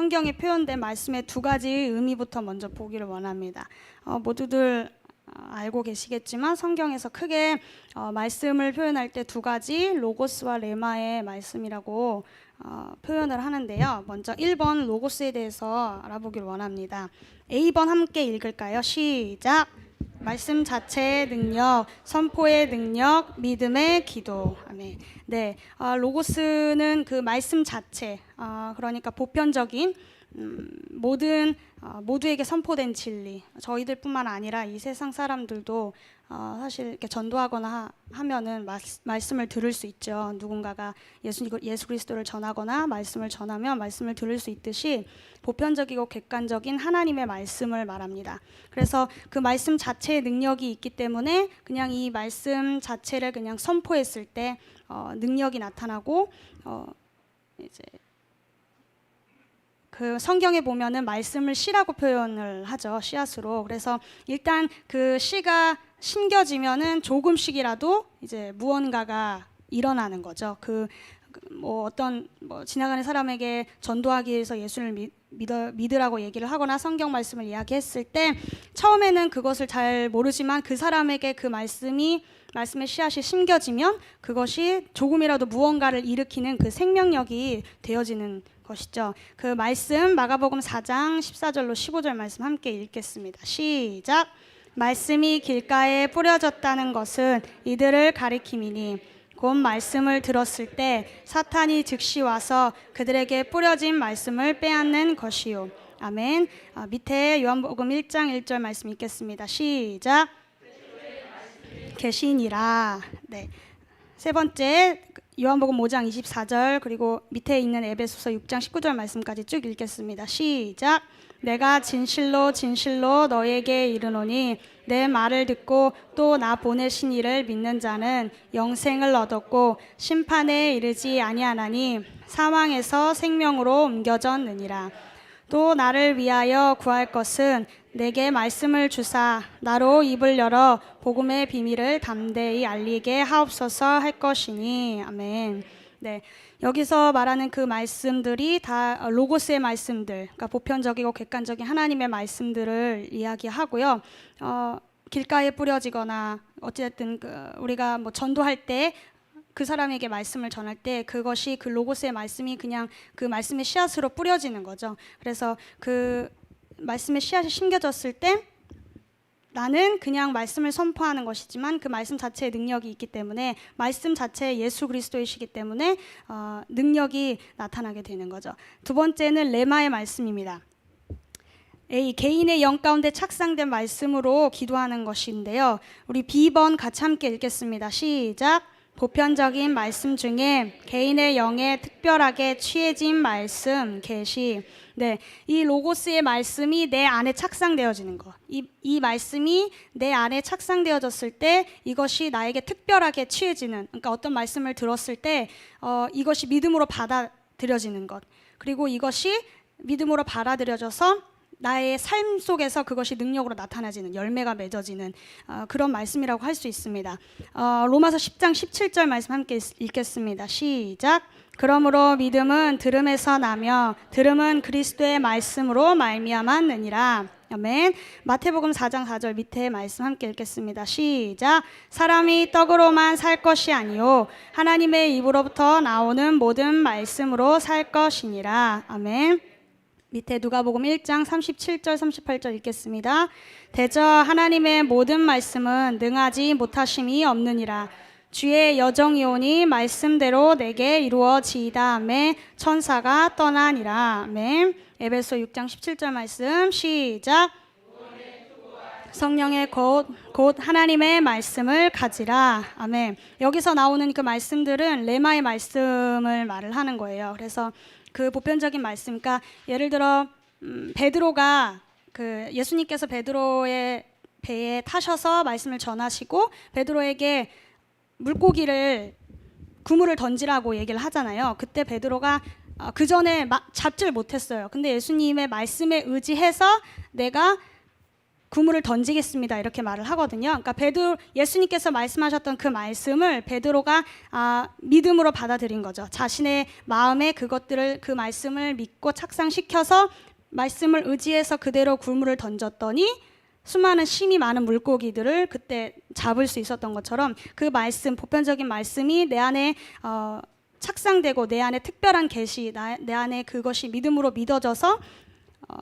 성경에 표현된 말씀의 두 가지 의미부터 먼저 보기를 원합니다. 모두들 알고 계시겠지만 성경에서 크게 말씀을 표현할 때 두 가지 로고스와 레마의 말씀이라고 표현을 하는데요. 먼저 1번 로고스에 대해서 알아보기를 원합니다. A번 함께 읽을까요? 시작! 말씀 자체의 능력, 선포의 능력, 믿음의 기도. 아멘. 네, 로고스는 그 말씀 자체, 그러니까 보편적인 모두에게 선포된 진리. 저희들뿐만 아니라 이 세상 사람들도 사실 이렇게 전도하거나 하면은 말씀을 들을 수 있죠. 누군가가 예수 그리스도를 전하거나 말씀을 전하면 말씀을 들을 수 있듯이 보편적이고 객관적인 하나님의 말씀을 말합니다. 그래서 그 말씀 자체의 능력이 있기 때문에 그냥 이 말씀 자체를 그냥 선포했을 때 능력이 나타나고 이제 그 성경에 보면은 말씀을 씨라고 표현을 하죠. 씨앗으로. 그래서 일단 그 씨가 심겨지면은 조금씩이라도 이제 무언가가 일어나는 거죠. 어떤 지나가는 사람에게 전도하기 위해서 예수를 믿으라고 얘기를 하거나 성경 말씀을 이야기했을 때 처음에는 그것을 잘 모르지만 그 사람에게 그 말씀의 씨앗이 심겨지면 그것이 조금이라도 무언가를 일으키는 그 생명력이 되어지는 것이죠. 그 말씀 마가복음 4장 14절로 15절 말씀 함께 읽겠습니다. 시작! 말씀이 길가에 뿌려졌다는 것은 이들을 가리킴이니 곧 말씀을 들었을 때 사탄이 즉시 와서 그들에게 뿌려진 말씀을 빼앗는 것이요. 아멘. 밑에 요한복음 1장 1절 말씀 읽겠습니다. 시작! 계시니라. 네. 세 번째 요한복음 5장 24절 그리고 밑에 있는 에베소서 6장 19절 말씀까지 쭉 읽겠습니다. 시작! 내가 진실로 진실로 너에게 이르노니 내 말을 듣고 또 나 보내신 이를 믿는 자는 영생을 얻었고 심판에 이르지 아니하나니 사망에서 생명으로 옮겨졌느니라. 또 나를 위하여 구할 것은 내게 말씀을 주사 나로 입을 열어 복음의 비밀을 담대히 알리게 하옵소서 할 것이니. 아멘. 네, 여기서 말하는 그 말씀들이 다 로고스의 말씀들, 그러니까 보편적이고 객관적인 하나님의 말씀들을 이야기하고요. 길가에 뿌려지거나 어쨌든 우리가 전도할 때 그 사람에게 말씀을 전할 때 그것이 그 로고스의 말씀이 그냥 그 말씀의 씨앗으로 뿌려지는 거죠. 그래서 그 말씀의 씨앗이 심겨졌을 때 나는 그냥 말씀을 선포하는 것이지만 그 말씀 자체에 능력이 있기 때문에 말씀 자체에 예수 그리스도이시기 때문에 능력이 나타나게 되는 거죠. 두 번째는 레마의 말씀입니다. A, 개인의 영 가운데 착상된 말씀으로 기도하는 것인데요. 우리 B번 같이 함께 읽겠습니다. 시작! 보편적인 말씀 중에 개인의 영에 특별하게 취해진 말씀, 계시. 네, 이 로고스의 말씀이 내 안에 착상되어지는 것. 이 말씀이 내 안에 착상되어졌을 때 이것이 나에게 특별하게 취해지는, 그러니까 어떤 말씀을 들었을 때 이것이 믿음으로 받아들여지는 것. 그리고 이것이 믿음으로 받아들여져서 나의 삶 속에서 그것이 능력으로 나타나지는, 열매가 맺어지는 그런 말씀이라고 할 수 있습니다. 로마서 10장 17절 말씀 함께 읽겠습니다. 시작! 그러므로 믿음은 들음에서 나며 들음은 그리스도의 말씀으로 말미암았느니라. 아멘. 마태복음 4장 4절 밑에 말씀 함께 읽겠습니다. 시작! 사람이 떡으로만 살 것이 아니요 하나님의 입으로부터 나오는 모든 말씀으로 살 것이니라. 아멘. 밑에 누가복음 1장 37절 38절 읽겠습니다. 대저 하나님의 모든 말씀은 능하지 못하심이 없느니라. 주의 여정이오니 말씀대로 내게 이루어지이다. 아멘. 천사가 떠나니라. 아멘. 에베소 6장 17절 말씀 시작. 성령의 곧 하나님의 말씀을 가지라. 아멘. 여기서 나오는 그 말씀들은 레마의 말씀을 말을 하는 거예요. 그래서 그 보편적인 말씀, 그러니까 예를 들어 베드로가 예수님께서 베드로의 배에 타셔서 말씀을 전하시고 베드로에게 그물을 던지라고 얘기를 하잖아요. 그때 베드로가 그 전에 잡지를 못했어요. 근데 예수님의 말씀에 의지해서 내가 그물을 던지겠습니다 이렇게 말을 하거든요. 그러니까 예수님께서 말씀하셨던 그 말씀을 베드로가 믿음으로 받아들인 거죠. 자신의 마음에 그 말씀을 믿고 착상시켜서 말씀을 의지해서 그대로 그물을 던졌더니 수많은 심이 많은 물고기들을 그때 잡을 수 있었던 것처럼 그 말씀, 보편적인 말씀이 내 안에 착상되고 내 안에 특별한 계시, 내 안에 그것이 믿음으로 믿어져서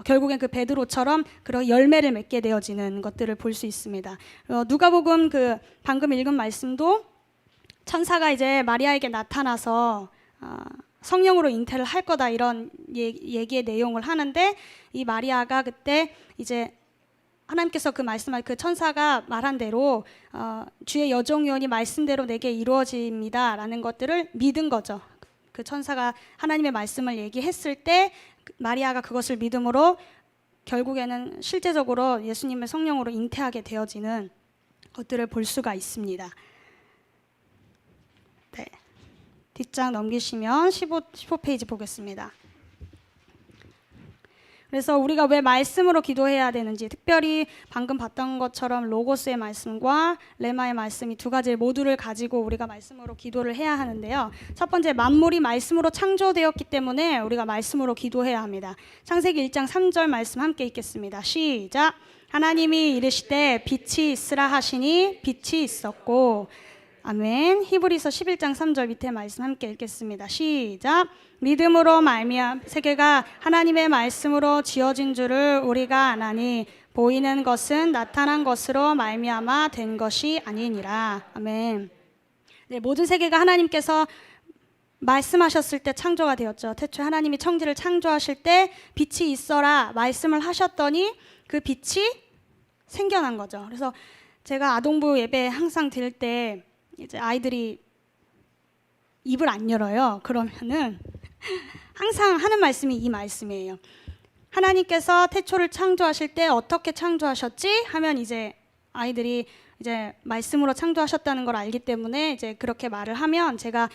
결국엔 그 베드로처럼 그런 열매를 맺게 되어지는 것들을 볼 수 있습니다. 누가복음 그 방금 읽은 말씀도 천사가 이제 마리아에게 나타나서 성령으로 잉태를 할 거다 이런 얘기의 내용을 하는데 이 마리아가 그때 이제 하나님께서 그 천사가 말한 대로 주의 여종이오니 말씀대로 내게 이루어집니다라는 것들을 믿은 거죠. 그 천사가 하나님의 말씀을 얘기했을 때 마리아가 그것을 믿음으로 결국에는 실제적으로 예수님의 성령으로 잉태하게 되어지는 것들을 볼 수가 있습니다. 네. 뒷장 넘기시면 15페이지 보겠습니다. 그래서 우리가 왜 말씀으로 기도해야 되는지, 특별히 방금 봤던 것처럼 로고스의 말씀과 레마의 말씀이 두 가지 모두를 가지고 우리가 말씀으로 기도를 해야 하는데요. 첫 번째, 만물이 말씀으로 창조되었기 때문에 우리가 말씀으로 기도해야 합니다. 창세기 1장 3절 말씀 함께 읽겠습니다. 시작. 하나님이 이르시되 빛이 있으라 하시니 빛이 있었고. 아멘. 히브리서 11장 3절 밑에 말씀 함께 읽겠습니다. 시작. 믿음으로 말미암아 세계가 하나님의 말씀으로 지어진 줄을 우리가 아나니 보이는 것은 나타난 것으로 말미암아 된 것이 아니니라. 아멘. 네, 모든 세계가 하나님께서 말씀하셨을 때 창조가 되었죠. 태초에 하나님이 천지를 창조하실 때 빛이 있어라 말씀을 하셨더니 그 빛이 생겨난 거죠. 그래서 제가 아동부 예배 항상 드릴 때 이제 아이들이 입을 안 열어요. 그러면은 항상 하는 말씀이 이 말씀이에요. 하나님께서 태초를 창조하실 때 어떻게 창조하셨지? 하면 이제 아이들이 이제 말씀으로 창조하셨다는 걸 알기 때문에 이제 그렇게 말을 하면 제가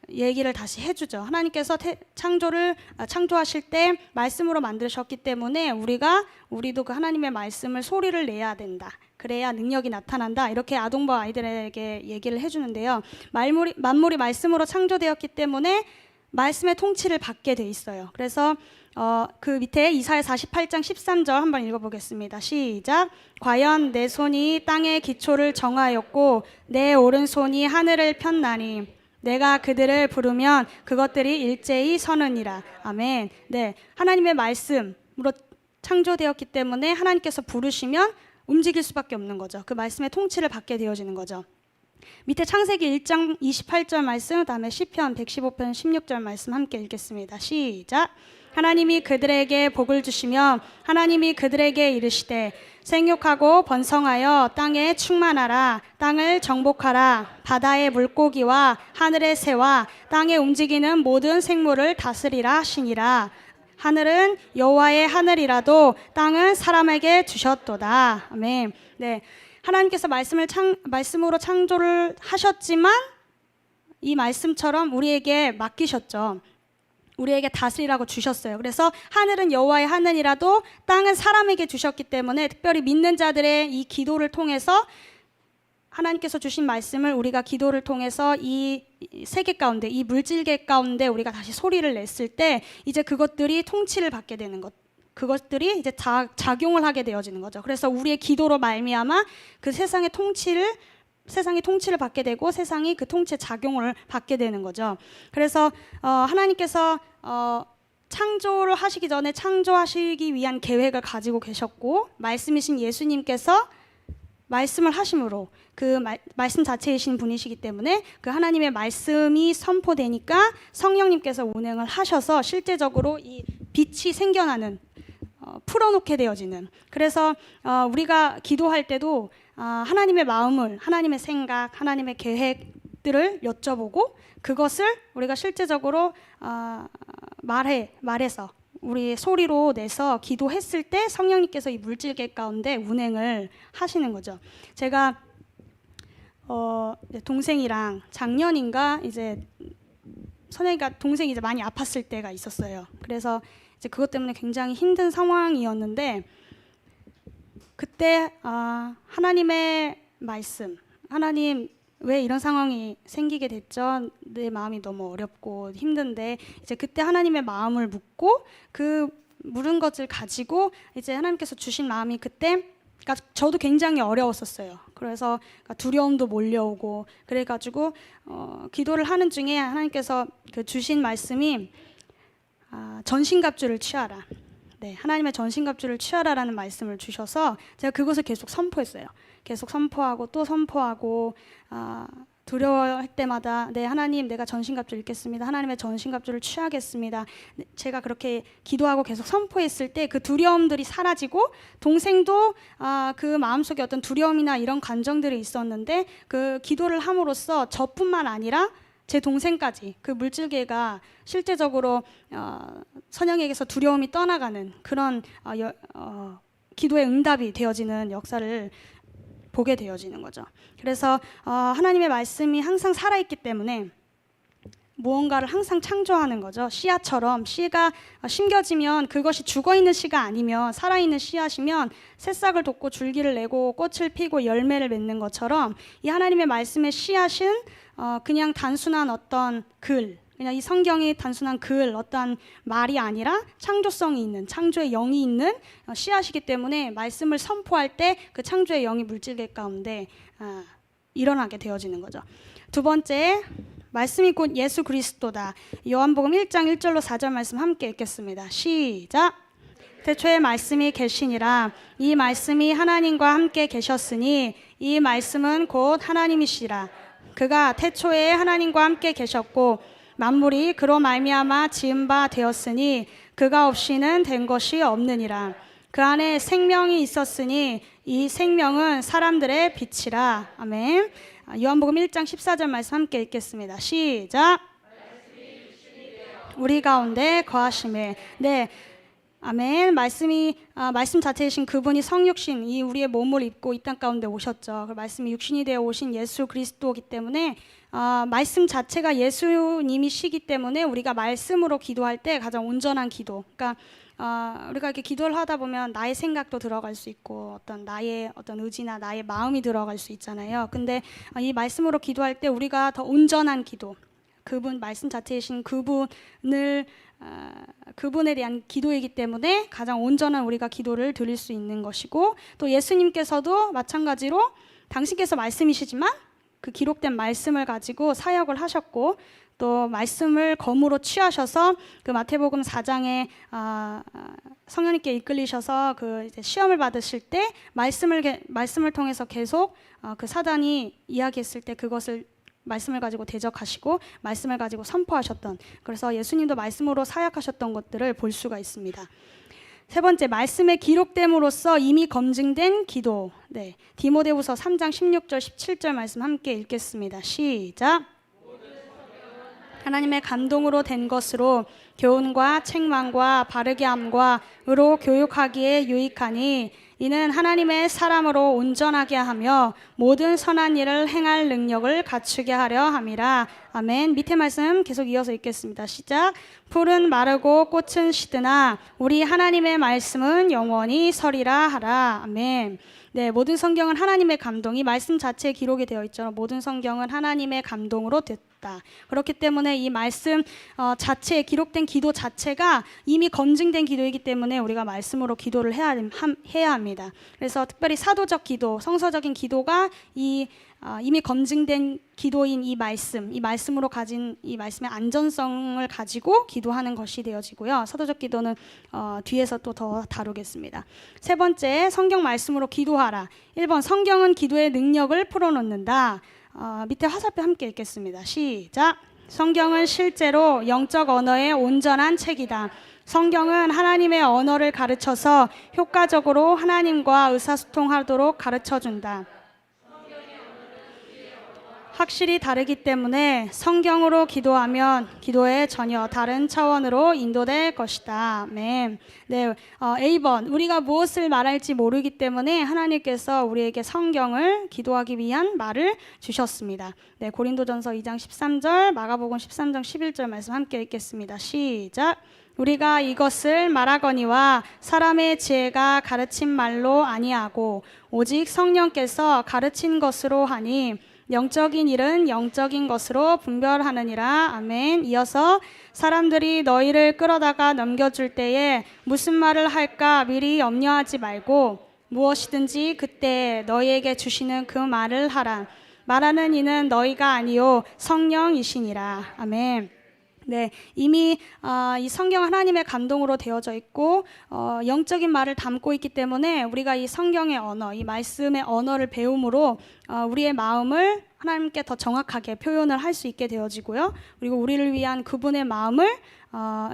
얘기를 다시 해주죠. 하나님께서 창조하실 때 말씀으로 만드셨기 때문에 우리도 그 하나님의 말씀을 소리를 내야 된다. 그래야 능력이 나타난다. 이렇게 아동부 아이들에게 얘기를 해주는데요. 만물이 말씀으로 창조되었기 때문에 말씀의 통치를 받게 돼 있어요. 그래서 그 밑에 이사야 48장 13절 한번 읽어보겠습니다. 시작. 과연 내 손이 땅의 기초를 정하였고 내 오른손이 하늘을 폈나니 내가 그들을 부르면 그것들이 일제히 서느니라. 아멘. 네, 하나님의 말씀으로 창조되었기 때문에 하나님께서 부르시면 움직일 수밖에 없는 거죠. 그 말씀의 통치를 받게 되어지는 거죠. 밑에 창세기 1장 28절 말씀, 그다음에 시편 115편 16절 말씀 함께 읽겠습니다. 시작. 하나님이 그들에게 복을 주시며 하나님이 그들에게 이르시되 생육하고 번성하여 땅에 충만하라. 땅을 정복하라. 바다의 물고기와 하늘의 새와 땅에 움직이는 모든 생물을 다스리라 하시니라. 하늘은 여호와의 하늘이라도 땅은 사람에게 주셨도다. 아멘. 네, 하나님께서 말씀으로 창조를 하셨지만 이 말씀처럼 우리에게 맡기셨죠. 우리에게 다스리라고 주셨어요. 그래서 하늘은 여호와의 하늘이라도 땅은 사람에게 주셨기 때문에 특별히 믿는 자들의 이 기도를 통해서 하나님께서 주신 말씀을 우리가 기도를 통해서 이 세계 가운데, 이 물질계 가운데 우리가 다시 소리를 냈을 때 이제 그것들이 통치를 받게 되는 것, 그것들이 이제 작용을 하게 되어지는 거죠. 그래서 우리의 기도로 말미암아 그 세상이 통치를 받게 되고 세상이 그 통치의 작용을 받게 되는 거죠. 그래서 하나님께서 창조를 하시기 전에 창조하시기 위한 계획을 가지고 계셨고 말씀이신 예수님께서 말씀을 하심으로 그 말씀 자체이신 분이시기 때문에 그 하나님의 말씀이 선포되니까 성령님께서 운행을 하셔서 실제적으로 이 빛이 생겨나는 풀어놓게 되어지는. 그래서 우리가 기도할 때도 하나님의 마음을, 하나님의 생각, 하나님의 계획들을 여쭤보고 그것을 우리가 실제적으로 말해서 우리 소리로 내서 기도했을 때 성령님께서 이 물질계 가운데 운행을 하시는 거죠. 제가 동생이랑 작년인가 이제 선영이가 동생이 이제 많이 아팠을 때가 있었어요. 그래서 이제 그것 때문에 굉장히 힘든 상황이었는데 그때 하나님의 말씀, 하나님 왜 이런 상황이 생기게 됐죠? 내 마음이 너무 어렵고 힘든데 이제 그때 하나님의 마음을 묻고 그 물은 것을 가지고 이제 하나님께서 주신 마음이 그때 그러니까 저도 굉장히 어려웠었어요. 그래서 두려움도 몰려오고 그래가지고 기도를 하는 중에 하나님께서 그 주신 말씀이 전신갑주를 취하라. 네, 하나님의 전신갑주를 취하라라는 말씀을 주셔서 제가 그것을 계속 선포했어요. 계속 선포하고 또 선포하고 두려워할 때마다 네 하나님 내가 전신갑주 읽겠습니다. 하나님의 전신갑주를 취하겠습니다. 네, 제가 그렇게 기도하고 계속 선포했을 때 그 두려움들이 사라지고 동생도 그 마음속에 어떤 두려움이나 이런 감정들이 있었는데 그 기도를 함으로써 저뿐만 아니라 제 동생까지 그 물질계가 실제적으로 선영에게서 두려움이 떠나가는 그런 기도의 응답이 되어지는 역사를 보게 되어지는 거죠. 그래서 하나님의 말씀이 항상 살아있기 때문에 무언가를 항상 창조하는 거죠. 씨앗처럼 씨가 심겨지면 그것이 죽어있는 씨가 아니면 살아있는 씨앗이면 새싹을 돋고 줄기를 내고 꽃을 피고 열매를 맺는 것처럼 이 하나님의 말씀의 씨앗은 그냥 단순한 어떤 글, 그냥 이 성경이 단순한 글, 어떤 말이 아니라 창조성이 있는, 창조의 영이 있는 씨앗이기 때문에 말씀을 선포할 때 그 창조의 영이 물질계 가운데 일어나게 되어지는 거죠. 두 번째, 말씀이 곧 예수 그리스도다. 요한복음 1장 1절로 4절 말씀 함께 읽겠습니다. 시작. 태초에 말씀이 계시니라. 이 말씀이 하나님과 함께 계셨으니 이 말씀은 곧 하나님이시라. 그가 태초에 하나님과 함께 계셨고 만물이 그로 말미암아 지은 바 되었으니 그가 없이는 된 것이 없느니라. 그 안에 생명이 있었으니 이 생명은 사람들의 빛이라. 아멘. 요한복음 1장 14절 말씀 함께 읽겠습니다. 시작. 우리 가운데 거하심에. 네. 아멘. 말씀 자체이신 그분이 성육신, 이 우리의 몸을 입고 이 땅 가운데 오셨죠. 그 말씀이 육신이 되어 오신 예수 그리스도이기 때문에 말씀 자체가 예수님이시기 때문에 우리가 말씀으로 기도할 때 가장 온전한 기도. 그러니까 우리가 이렇게 기도를 하다 보면 나의 생각도 들어갈 수 있고 어떤 나의 어떤 의지나 나의 마음이 들어갈 수 있잖아요. 근데 이 말씀으로 기도할 때 우리가 더 온전한 기도, 그분 말씀 자체이신 그분에 대한 기도이기 때문에 가장 온전한 우리가 기도를 드릴 수 있는 것이고 또 예수님께서도 마찬가지로 당신께서 말씀이시지만 그 기록된 말씀을 가지고 사역을 하셨고 또 말씀을 검으로 취하셔서 그 마태복음 4장에 성령님께 이끌리셔서 그 이제 시험을 받으실 때 말씀을 통해서 계속 그 사단이 이야기했을 때 그것을 말씀을 가지고 대적하시고 말씀을 가지고 선포하셨던, 그래서 예수님도 말씀으로 사역하셨던 것들을 볼 수가 있습니다. 세 번째, 말씀에 기록됨으로써 이미 검증된 기도. 네, 디모데후서 3장 16절 17절 말씀 함께 읽겠습니다. 시작. 하나님의 감동으로 된 것으로 교훈과 책망과 바르게 함과 의로 교육하기에 유익하니 이는 하나님의 사람으로 온전하게 하며 모든 선한 일을 행할 능력을 갖추게 하려 함이라. 아멘. 밑에 말씀 계속 이어서 읽겠습니다. 시작. 풀은 마르고 꽃은 시드나 우리 하나님의 말씀은 영원히 서리라 하라. 아멘. 네, 모든 성경은 하나님의 감동이 말씀 자체에 기록이 되어 있죠. 모든 성경은 하나님의 감동으로 됐다. 그렇기 때문에 이 말씀 자체에 기록된 기도 자체가 이미 검증된 기도이기 때문에 우리가 말씀으로 기도를 해야 합니다. 그래서 특별히 사도적 기도, 성서적인 기도가 이미 검증된 기도인 이 말씀으로 가진 이 말씀의 안전성을 가지고 기도하는 것이 되어지고요. 사도적 기도는 뒤에서 또 더 다루겠습니다. 세 번째, 성경 말씀으로 기도하라. 1번, 성경은 기도의 능력을 풀어놓는다. 밑에 화살표 함께 읽겠습니다. 시작. 성경은 실제로 영적 언어의 온전한 책이다. 성경은 하나님의 언어를 가르쳐서 효과적으로 하나님과 의사소통하도록 가르쳐준다. 확실히 다르기 때문에 성경으로 기도하면 기도에 전혀 다른 차원으로 인도될 것이다. 아멘. 네, A번, 우리가 무엇을 말할지 모르기 때문에 하나님께서 우리에게 성경을 기도하기 위한 말을 주셨습니다. 네, 고린도전서 2장 13절, 마가복음 13장 11절 말씀 함께 읽겠습니다. 시작. 우리가 이것을 말하거니와 사람의 지혜가 가르친 말로 아니하고 오직 성령께서 가르친 것으로 하니 영적인 일은 영적인 것으로 분별하느니라. 아멘. 이어서 사람들이 너희를 끌어다가 넘겨줄 때에 무슨 말을 할까 미리 염려하지 말고 무엇이든지 그때 너희에게 주시는 그 말을 하라. 말하는 이는 너희가 아니요 성령이시니라. 아멘. 네, 이미 이 성경 하나님의 감동으로 되어져 있고 영적인 말을 담고 있기 때문에 우리가 이 성경의 언어, 이 말씀의 언어를 배움으로 우리의 마음을 하나님께 더 정확하게 표현을 할 수 있게 되어지고요. 그리고 우리를 위한 그분의 마음을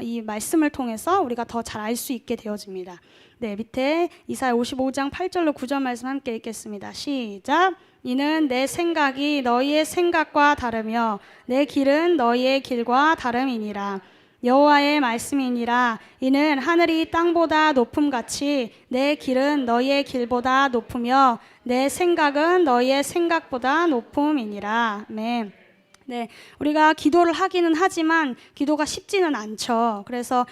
이 말씀을 통해서 우리가 더 잘 알 수 있게 되어집니다. 네, 밑에 이사야 55장 8절로 9절 말씀 함께 읽겠습니다. 시작. 이는 내 생각이 너희의 생각과 다르며 내 길은 너희의 길과 다름이니라. 여호와의 말씀이니라. 이는 하늘이 땅보다 높음같이 내 길은 너희의 길보다 높으며 내 생각은 너희의 생각보다 높음이니라. 아멘. 네, 우리가 기도를 하기는 하지만 기도가 쉽지는 않죠. 그래서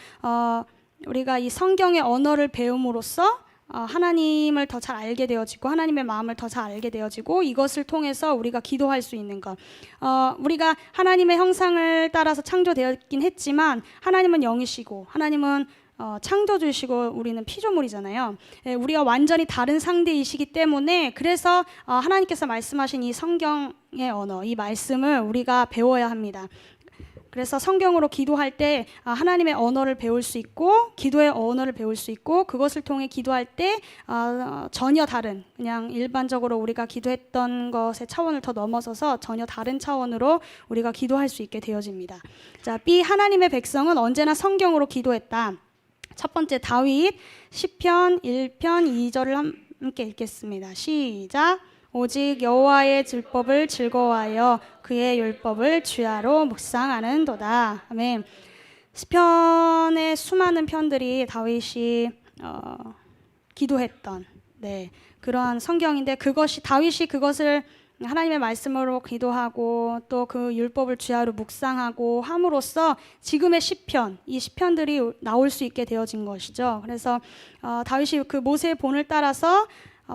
우리가 이 성경의 언어를 배움으로써 하나님을 더 잘 알게 되어지고 하나님의 마음을 더 잘 알게 되어지고 이것을 통해서 우리가 기도할 수 있는 것. 우리가 하나님의 형상을 따라서 창조되었긴 했지만 하나님은 영이시고 하나님은 창조주시고 우리는 피조물이잖아요. 우리가 완전히 다른 상대이시기 때문에 그래서 하나님께서 말씀하신 이 성경의 언어, 이 말씀을 우리가 배워야 합니다. 그래서 성경으로 기도할 때 하나님의 언어를 배울 수 있고 기도의 언어를 배울 수 있고 그것을 통해 기도할 때 전혀 다른 그냥 일반적으로 우리가 기도했던 것의 차원을 더 넘어서서 전혀 다른 차원으로 우리가 기도할 수 있게 되어집니다. 자, B 하나님의 백성은 언제나 성경으로 기도했다. 첫 번째 다윗 시편 1편 2절을 함께 읽겠습니다. 시작. 오직 여호와의 율법을 즐거워하여 그의 율법을 주야로 묵상하는도다. 아멘. 시편의 수많은 편들이 다윗이 기도했던 그러한 성경인데 다윗이 그것을 하나님의 말씀으로 기도하고 또 그 율법을 주야로 묵상하고 함으로써 지금의 시편, 이 시편들이 나올 수 있게 되어진 것이죠. 그래서 다윗이 그 모세의 본을 따라서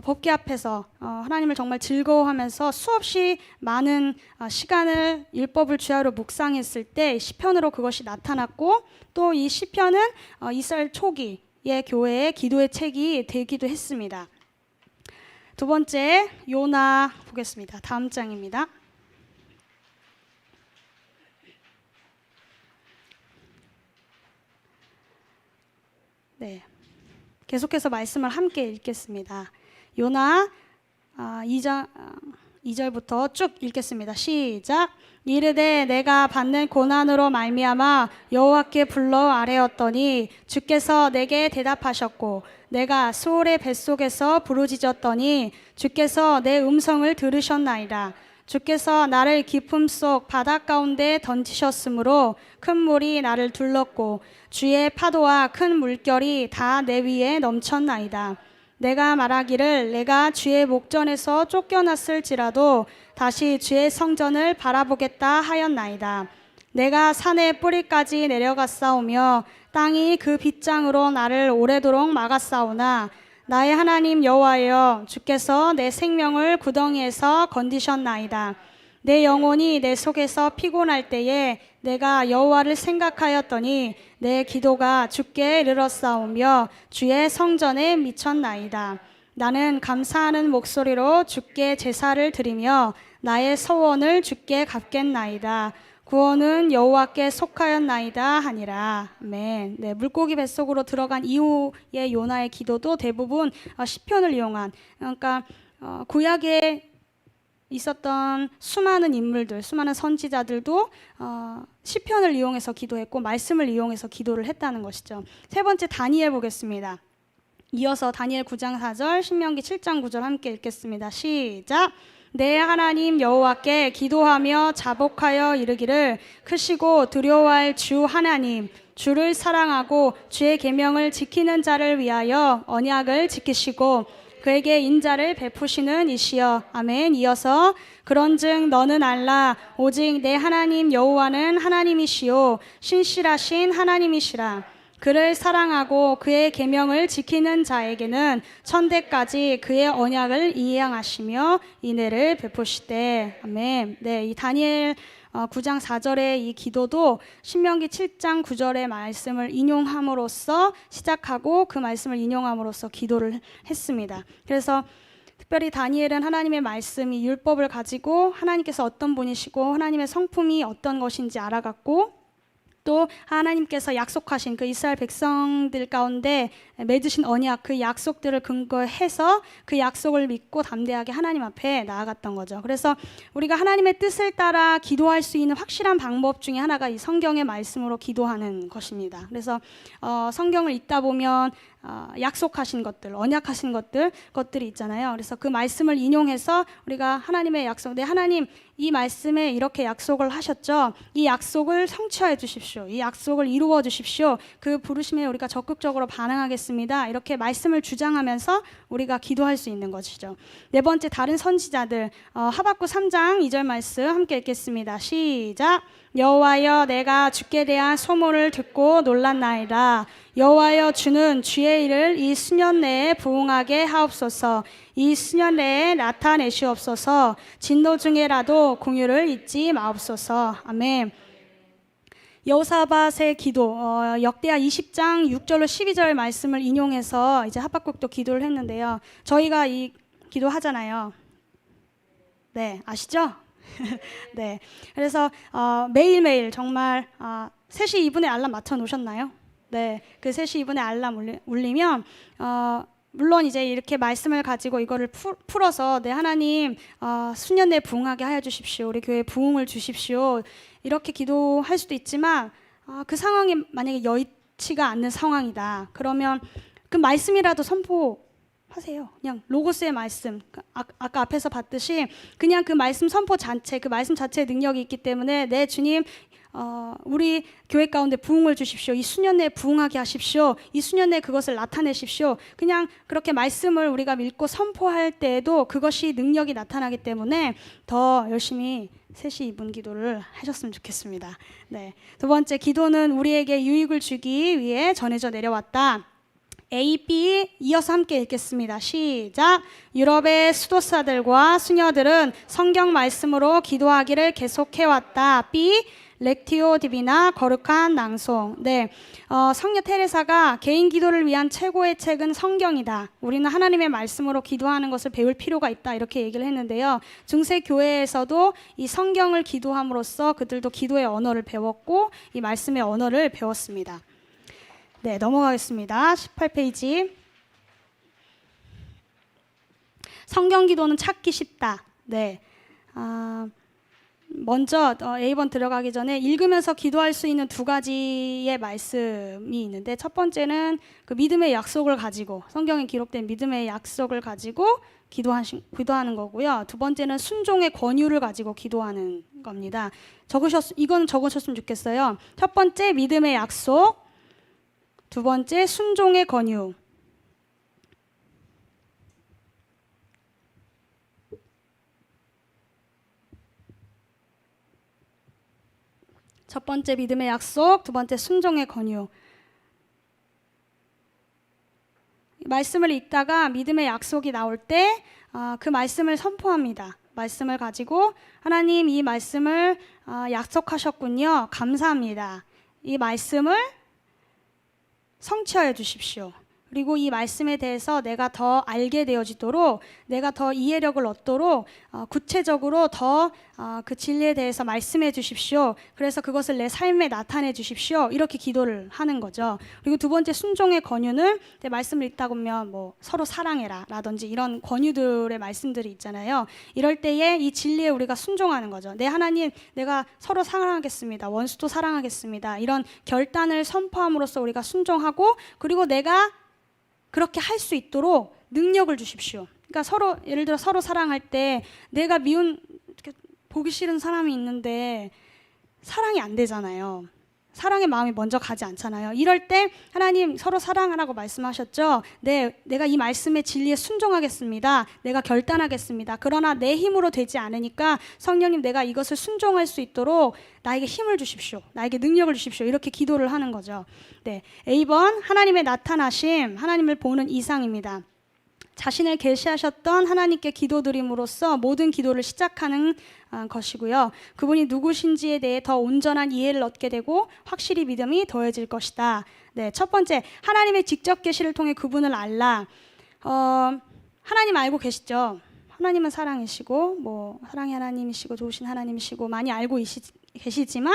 법궤 앞에서 하나님을 정말 즐거워하면서 수없이 많은 시간을 율법을 주야로 묵상했을 때 시편으로 그것이 나타났고 또 이 시편은 이스라엘 초기의 교회의 기도의 책이 되기도 했습니다. 두 번째 요나 보겠습니다. 다음 장입니다. 네, 계속해서 말씀을 함께 읽겠습니다. 요나 2절부터 쭉 읽겠습니다. 시작. 이르되 내가 받는 고난으로 말미암아 여호와께 불러 아뢰었더니 주께서 내게 대답하셨고 내가 수월의 뱃속에서 부르짖었더니 주께서 내 음성을 들으셨나이다. 주께서 나를 깊음 속 바닷 가운데 던지셨으므로 큰 물이 나를 둘렀고 주의 파도와 큰 물결이 다 내 위에 넘쳤나이다. 내가 말하기를 내가 주의 목전에서 쫓겨났을지라도 다시 주의 성전을 바라보겠다 하였나이다. 내가 산의 뿌리까지 내려갔사오며 땅이 그 빗장으로 나를 오래도록 막았사오나 나의 하나님 여호와여 주께서 내 생명을 구덩이에서 건디셨나이다. 내 영혼이 내 속에서 피곤할 때에 내가 여호와를 생각하였더니 내 기도가 주께 이르렀사오며 주의 성전에 미쳤나이다. 나는 감사하는 목소리로 주께 제사를 드리며 나의 서원을 주께 갚겠나이다. 구원은 여호와께 속하였나이다 하니라. 아멘. 네, 물고기 뱃속으로 들어간 이후의 요나의 기도도 대부분 시편을 이용한 그러니까 구약에 있었던 수많은 인물들, 수많은 선지자들도 시편을 이용해서 기도했고 말씀을 이용해서 기도를 했다는 것이죠. 세 번째 다니엘 보겠습니다. 이어서 다니엘 9장 4절, 신명기 7장 9절 함께 읽겠습니다. 시작. 내 하나님 여호와께 기도하며 자복하여 이르기를 크시고 두려워할 주 하나님, 주를 사랑하고 주의 계명을 지키는 자를 위하여 언약을 지키시고 그에게 인자를 베푸시는 이시여. 아멘. 이어서 그런즉 너는 알라 오직 내 하나님 여호와는 하나님이시요 신실하신 하나님이시라. 그를 사랑하고 그의 계명을 지키는 자에게는 천대까지 그의 언약을 이행하시며 인애를 베푸시되. 아멘. 네, 이 다니엘 9장 4절의 이 기도도 신명기 7장 9절의 말씀을 인용함으로써 시작하고 그 말씀을 인용함으로써 기도를 했습니다. 그래서 특별히 다니엘은 하나님의 말씀이 율법을 가지고 하나님께서 어떤 분이시고 하나님의 성품이 어떤 것인지 알아갔고, 또 하나님께서 약속하신 그 이스라엘 백성들 가운데 맺으신 언약, 그 약속들을 근거해서 그 약속을 믿고 담대하게 하나님 앞에 나아갔던 거죠. 그래서 우리가 하나님의 뜻을 따라 기도할 수 있는 확실한 방법 중에 하나가 이 성경의 말씀으로 기도하는 것입니다. 그래서 성경을 읽다 보면 약속하신 것들, 언약하신 것들이 있잖아요. 그래서 그 말씀을 인용해서 우리가 하나님의 약속, 네, 하나님 이 말씀에 이렇게 약속을 하셨죠. 이 약속을 성취하여 주십시오. 이 약속을 이루어 주십시오. 그 부르심에 우리가 적극적으로 반응하겠습니다. 이렇게 말씀을 주장하면서 우리가 기도할 수 있는 것이죠. 네 번째, 다른 선지자들, 하박국 3장 2절 말씀 함께 읽겠습니다. 시작. 여호와여, 내가 주께 대한 소문을 듣고 놀랐나이다. 여호와여, 주는 주의 일을 이 수년 내에 부응하게 하옵소서. 이 수년 내에 나타내시옵소서. 진노 중에라도 공유를 잊지 마옵소서. 아멘. 여호사밧의 기도, 역대하 20장 6절로 12절 말씀을 인용해서 이제 하박국도 기도를 했는데요. 저희가 이 기도 하잖아요. 네, 아시죠? 네. 그래서 매일매일 정말 3시 2분에 알람 맞춰 놓으셨나요? 네. 그 3시 2분에 알람 울리면 물론 이제 이렇게 말씀을 가지고 이거를 풀어서, 네, 하나님 수년 내에 부응하게 하여 주십시오. 우리 교회에 부응을 주십시오. 이렇게 기도할 수도 있지만 그 상황이 만약에 여의치가 않는 상황이다. 그러면 그 말씀이라도 선포하세요. 그냥 로고스의 말씀, 아까 앞에서 봤듯이 그냥 그 말씀 선포 자체, 그 말씀 자체의 능력이 있기 때문에, 네, 주님, 우리 교회 가운데 부흥을 주십시오. 이 수년 내에 부흥하게 하십시오. 이 수년 내에 그것을 나타내십시오. 그냥 그렇게 말씀을 우리가 믿고 선포할 때에도 그것이 능력이 나타나기 때문에 더 열심히 3시 2분 기도를 하셨으면 좋겠습니다. 네. 두 번째, 기도는 우리에게 유익을 주기 위해 전해져 내려왔다. A, B 이어서 함께 읽겠습니다. 시작. 유럽의 수도사들과 수녀들은 성경 말씀으로 기도하기를 계속해왔다. B, 렉티오 디비나, 거룩한 낭송. 네, 성녀 테레사가 개인 기도를 위한 최고의 책은 성경이다. 우리는 하나님의 말씀으로 기도하는 것을 배울 필요가 있다. 이렇게 얘기를 했는데요. 중세 교회에서도 이 성경을 기도함으로써 그들도 기도의 언어를 배웠고 이 말씀의 언어를 배웠습니다. 네, 넘어가겠습니다. 18페이지. 성경 기도는 찾기 쉽다. 네. 먼저 A번 들어가기 전에 읽으면서 기도할 수 있는 2가지의 말씀이 있는데, 첫 번째는 그 믿음의 약속을 가지고, 성경에 기록된 믿음의 약속을 가지고 기도하는 거고요. 두 번째는 순종의 권유를 가지고 기도하는 겁니다. 이건 적으셨으면 좋겠어요. 첫 번째 믿음의 약속, 두 번째 순종의 권유. 첫 번째 믿음의 약속, 두 번째 순종의 권유. 말씀을 읽다가 믿음의 약속이 나올 때 그 말씀을 선포합니다. 말씀을 가지고 하나님, 이 말씀을 약속하셨군요. 감사합니다. 이 말씀을 성취하여 주십시오. 그리고 이 말씀에 대해서 내가 더 알게 되어지도록, 내가 더 이해력을 얻도록 구체적으로 더 그 진리에 대해서 말씀해 주십시오. 그래서 그것을 내 삶에 나타내 주십시오. 이렇게 기도를 하는 거죠. 그리고 두 번째 순종의 권유는, 내 말씀을 읽다 보면 뭐 서로 사랑해라 라든지 이런 권유들의 말씀들이 있잖아요. 이럴 때에 이 진리에 우리가 순종하는 거죠. 네, 하나님, 내가 서로 사랑하겠습니다. 원수도 사랑하겠습니다. 이런 결단을 선포함으로써 우리가 순종하고, 그리고 내가 그렇게 할 수 있도록 능력을 주십시오. 그러니까 서로, 예를 들어 서로 사랑할 때 내가 보기 싫은 사람이 있는데 사랑이 안 되잖아요. 사랑의 마음이 먼저 가지 않잖아요. 이럴 때 하나님 서로 사랑하라고 말씀하셨죠. 네, 내가 이 말씀의 진리에 순종하겠습니다. 내가 결단하겠습니다. 그러나 내 힘으로 되지 않으니까 성령님 내가 이것을 순종할 수 있도록 나에게 힘을 주십시오. 나에게 능력을 주십시오. 이렇게 기도를 하는 거죠. 네, A번 하나님의 나타나심, 하나님을 보는 이상입니다. 자신을 계시하셨던 하나님께 기도드림으로써 모든 기도를 시작하는 것이고요. 그분이 누구신지에 대해 더 온전한 이해를 얻게 되고 확실히 믿음이 더해질 것이다. 네, 첫 번째, 하나님의 직접 계시를 통해 그분을 알라. 하나님 알고 계시죠? 하나님은 사랑이시고 뭐 사랑의 하나님이시고 좋으신 하나님이시고 많이 알고 계시지만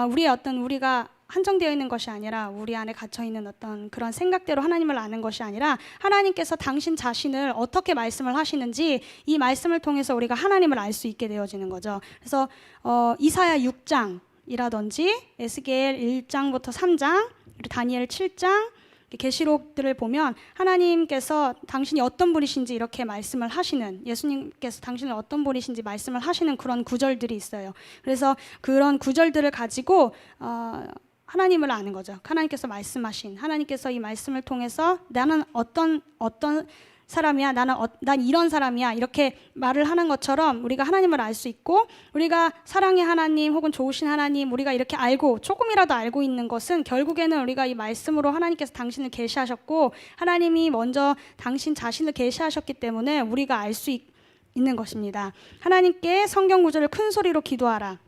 우리의 어떤 우리가 한정되어 있는 것이 아니라 우리 안에 갇혀 있는 어떤 그런 생각대로 하나님을 아는 것이 아니라 하나님께서 당신 자신을 어떻게 말씀을 하시는지 이 말씀을 통해서 우리가 하나님을 알 수 있게 되어지는 거죠. 그래서 이사야 6장이라든지 에스겔 1장부터 3장, 그리고 다니엘 7장, 계시록들을 보면 하나님께서 당신이 어떤 분이신지 이렇게 말씀을 하시는, 예수님께서 당신은 어떤 분이신지 말씀을 하시는 그런 구절들이 있어요. 그래서 그런 구절들을 가지고 하나님을 아는 거죠. 하나님께서 말씀하신, 하나님께서 이 말씀을 통해서 나는 어떤 사람이야, 난 이런 사람이야 이렇게 말을 하는 것처럼 우리가 하나님을 알 수 있고, 우리가 사랑의 하나님 혹은 좋으신 하나님 우리가 이렇게 알고 조금이라도 알고 있는 것은 결국에는 우리가 이 말씀으로 하나님께서 당신을 계시하셨고 하나님이 먼저 당신 자신을 계시하셨기 때문에 우리가 알 수 있는 것입니다. 하나님께 성경 구절을 큰 소리로 기도하라.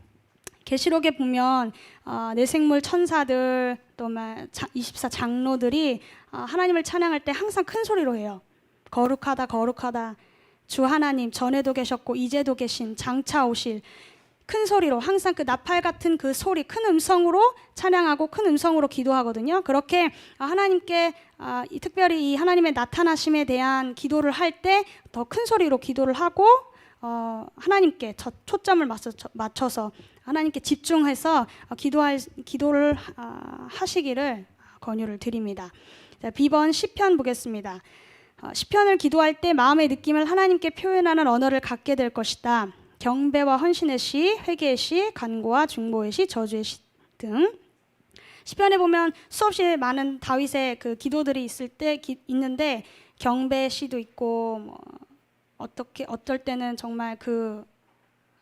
계시록에 보면 내생물 천사들 또 24 장로들이 하나님을 찬양할 때 항상 큰 소리로 해요. 거룩하다 거룩하다 주 하나님, 전에도 계셨고 이제도 계신 장차 오실. 큰 소리로 항상 그 나팔 같은 그 소리, 큰 음성으로 찬양하고 큰 음성으로 기도하거든요. 그렇게 하나님께 특별히 이 하나님의 나타나심에 대한 기도를 할 때 더 큰 소리로 기도를 하고 하나님께 초점을 맞춰서 하나님께 집중해서 기도를 하시기를 권유를 드립니다. 자, B번 시편 보겠습니다. 시편을 기도할 때 마음의 느낌을 하나님께 표현하는 언어를 갖게 될 것이다. 경배와 헌신의 시, 회개의 시, 간구와 중보의 시, 저주의 시 등. 시편에 보면 수없이 많은 다윗의 그 기도들이 있는데 경배의 시도 있고 어떨 때는 정말 그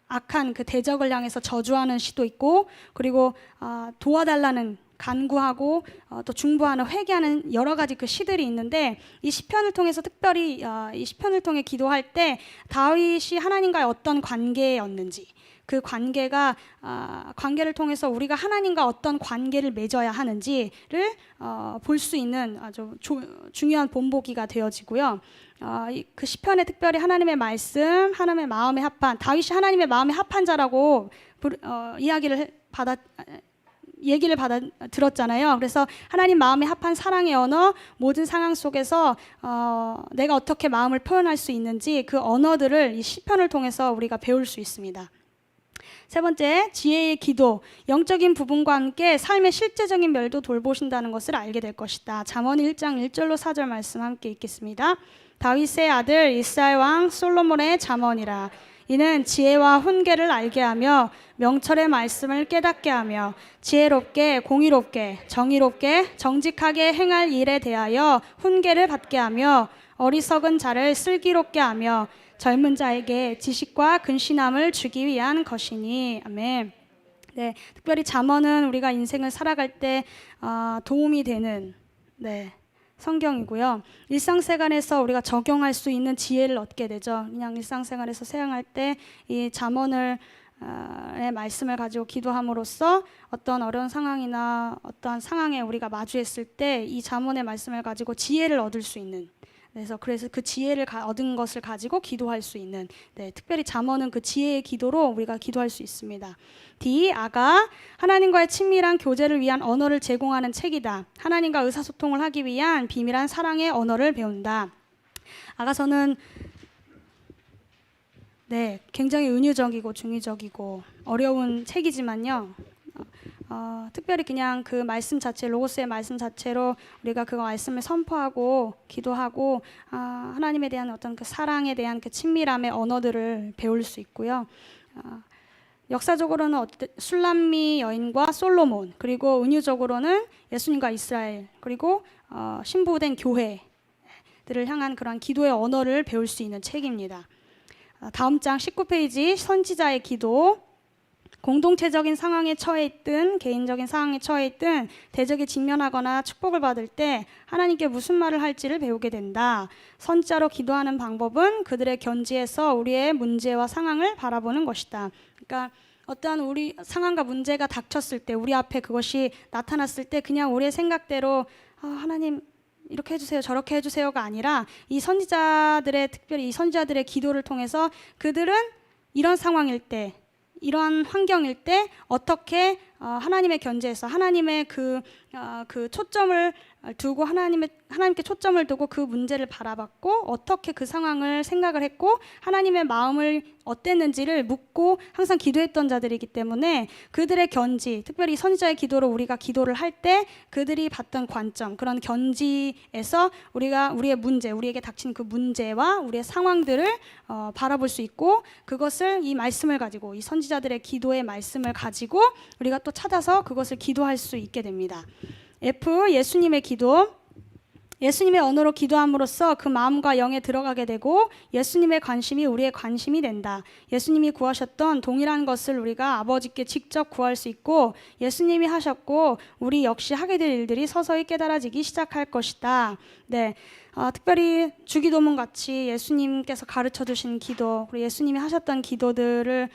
악한 그 대적을 향해서 저주하는 시도 있고, 그리고 도와달라는 간구하고 또 중보하는 회개하는 여러 가지 그 시들이 있는데, 이 시편을 통해서 특별히 이 시편을 통해 기도할 때 다윗이 하나님과의 어떤 관계였는지, 그 관계를 통해서 우리가 하나님과 어떤 관계를 맺어야 하는지를 볼 수 있는 아주 중요한 본보기가 되어지고요. 그 시편에 특별히 하나님의 말씀, 하나님의 마음에 합한, 다윗이 하나님의 마음에 합한 자라고 얘기를 들었잖아요. 그래서 하나님 마음에 합한 사랑의 언어, 모든 상황 속에서 내가 어떻게 마음을 표현할 수 있는지 그 언어들을 이 시편을 통해서 우리가 배울 수 있습니다. 세 번째, 지혜의 기도. 영적인 부분과 함께 삶의 실제적인 멸도 돌보신다는 것을 알게 될 것이다. 잠언 1장 1절로 4절 말씀 함께 읽겠습니다. 다윗의 아들 이스라엘 왕 솔로몬의 잠언이라. 이는 지혜와 훈계를 알게 하며 명철의 말씀을 깨닫게 하며 지혜롭게 공의롭게 정의롭게 정직하게 행할 일에 대하여 훈계를 받게 하며 어리석은 자를 슬기롭게 하며 젊은 자에게 지식과 근신함을 주기 위한 것이니. 아멘. 네, 특별히 잠언은 우리가 인생을 살아갈 때 도움이 되는 성경이고요. 일상생활에서 우리가 적용할 수 있는 지혜를 얻게 되죠. 그냥 일상생활에서 사용할 때 이 잠언의 말씀을 가지고 기도함으로써 어떤 어려운 상황이나 어떠한 상황에 우리가 마주했을 때 이 잠언의 말씀을 가지고 지혜를 얻을 수 있는, 그래서 그 지혜를 얻은 것을 가지고 기도할 수 있는, 특별히 잠언은 그 지혜의 기도로 우리가 기도할 수 있습니다. D. 아가. 하나님과의 친밀한 교제를 위한 언어를 제공하는 책이다. 하나님과 의사소통을 하기 위한 비밀한 사랑의 언어를 배운다. 아가서는 굉장히 은유적이고 중의적이고 어려운 책이지만요. 특별히 그냥 그 말씀 자체, 로고스의 말씀 자체로 우리가 그 말씀을 선포하고 기도하고 하나님에 대한 어떤 그 사랑에 대한 그 친밀함의 언어들을 배울 수 있고요. 역사적으로는 술람미 여인과 솔로몬, 그리고 은유적으로는 예수님과 이스라엘, 그리고 신부된 교회들을 향한 그런 기도의 언어를 배울 수 있는 책입니다. 다음 장 19페이지 선지자의 기도. 공동체적인 상황에 처해 있든 개인적인 상황에 처해 있든 대적에 직면하거나 축복을 받을 때 하나님께 무슨 말을 할지를 배우게 된다. 선지자로 기도하는 방법은 그들의 견지에서 우리의 문제와 상황을 바라보는 것이다. 그러니까 어떠한 우리 상황과 문제가 닥쳤을 때, 우리 앞에 그것이 나타났을 때 그냥 우리의 생각대로 하나님 이렇게 해주세요, 저렇게 해주세요가 아니라 이 선지자들의, 특별히 이 선지자들의 기도를 통해서 그들은 이런 상황일 때, 이러한 환경일 때 어떻게 하나님의 견제에서 하나님의 그 초점을 두고 하나님께 초점을 두고 그 문제를 바라봤고 어떻게 그 상황을 생각을 했고 하나님의 마음을 어땠는지를 묻고 항상 기도했던 자들이기 때문에 그들의 견지, 특별히 선지자의 기도로 우리가 기도를 할 때 그들이 봤던 관점, 그런 견지에서 우리가 우리의 문제, 우리에게 닥친 그 문제와 우리의 상황들을 바라볼 수 있고, 그것을 이 말씀을 가지고, 이 선지자들의 기도의 말씀을 가지고 우리가 또 찾아서 그것을 기도할 수 있게 됩니다. F. 예수님의 기도. 예수님의 언어로 기도함으로써 그 마음과 영에 들어가게 되고 예수님의 관심이 우리의 관심이 된다. 예수님이 구하셨던 동일한 것을 우리가 아버지께 직접 구할 수 있고 예수님이 하셨고 우리 역시 하게 될 일들이 서서히 깨달아지기 시작할 것이다. 네, 특별히 주기도문 같이 예수님께서 가르쳐 주신 기도, 그리고 예수님이 하셨던 기도들을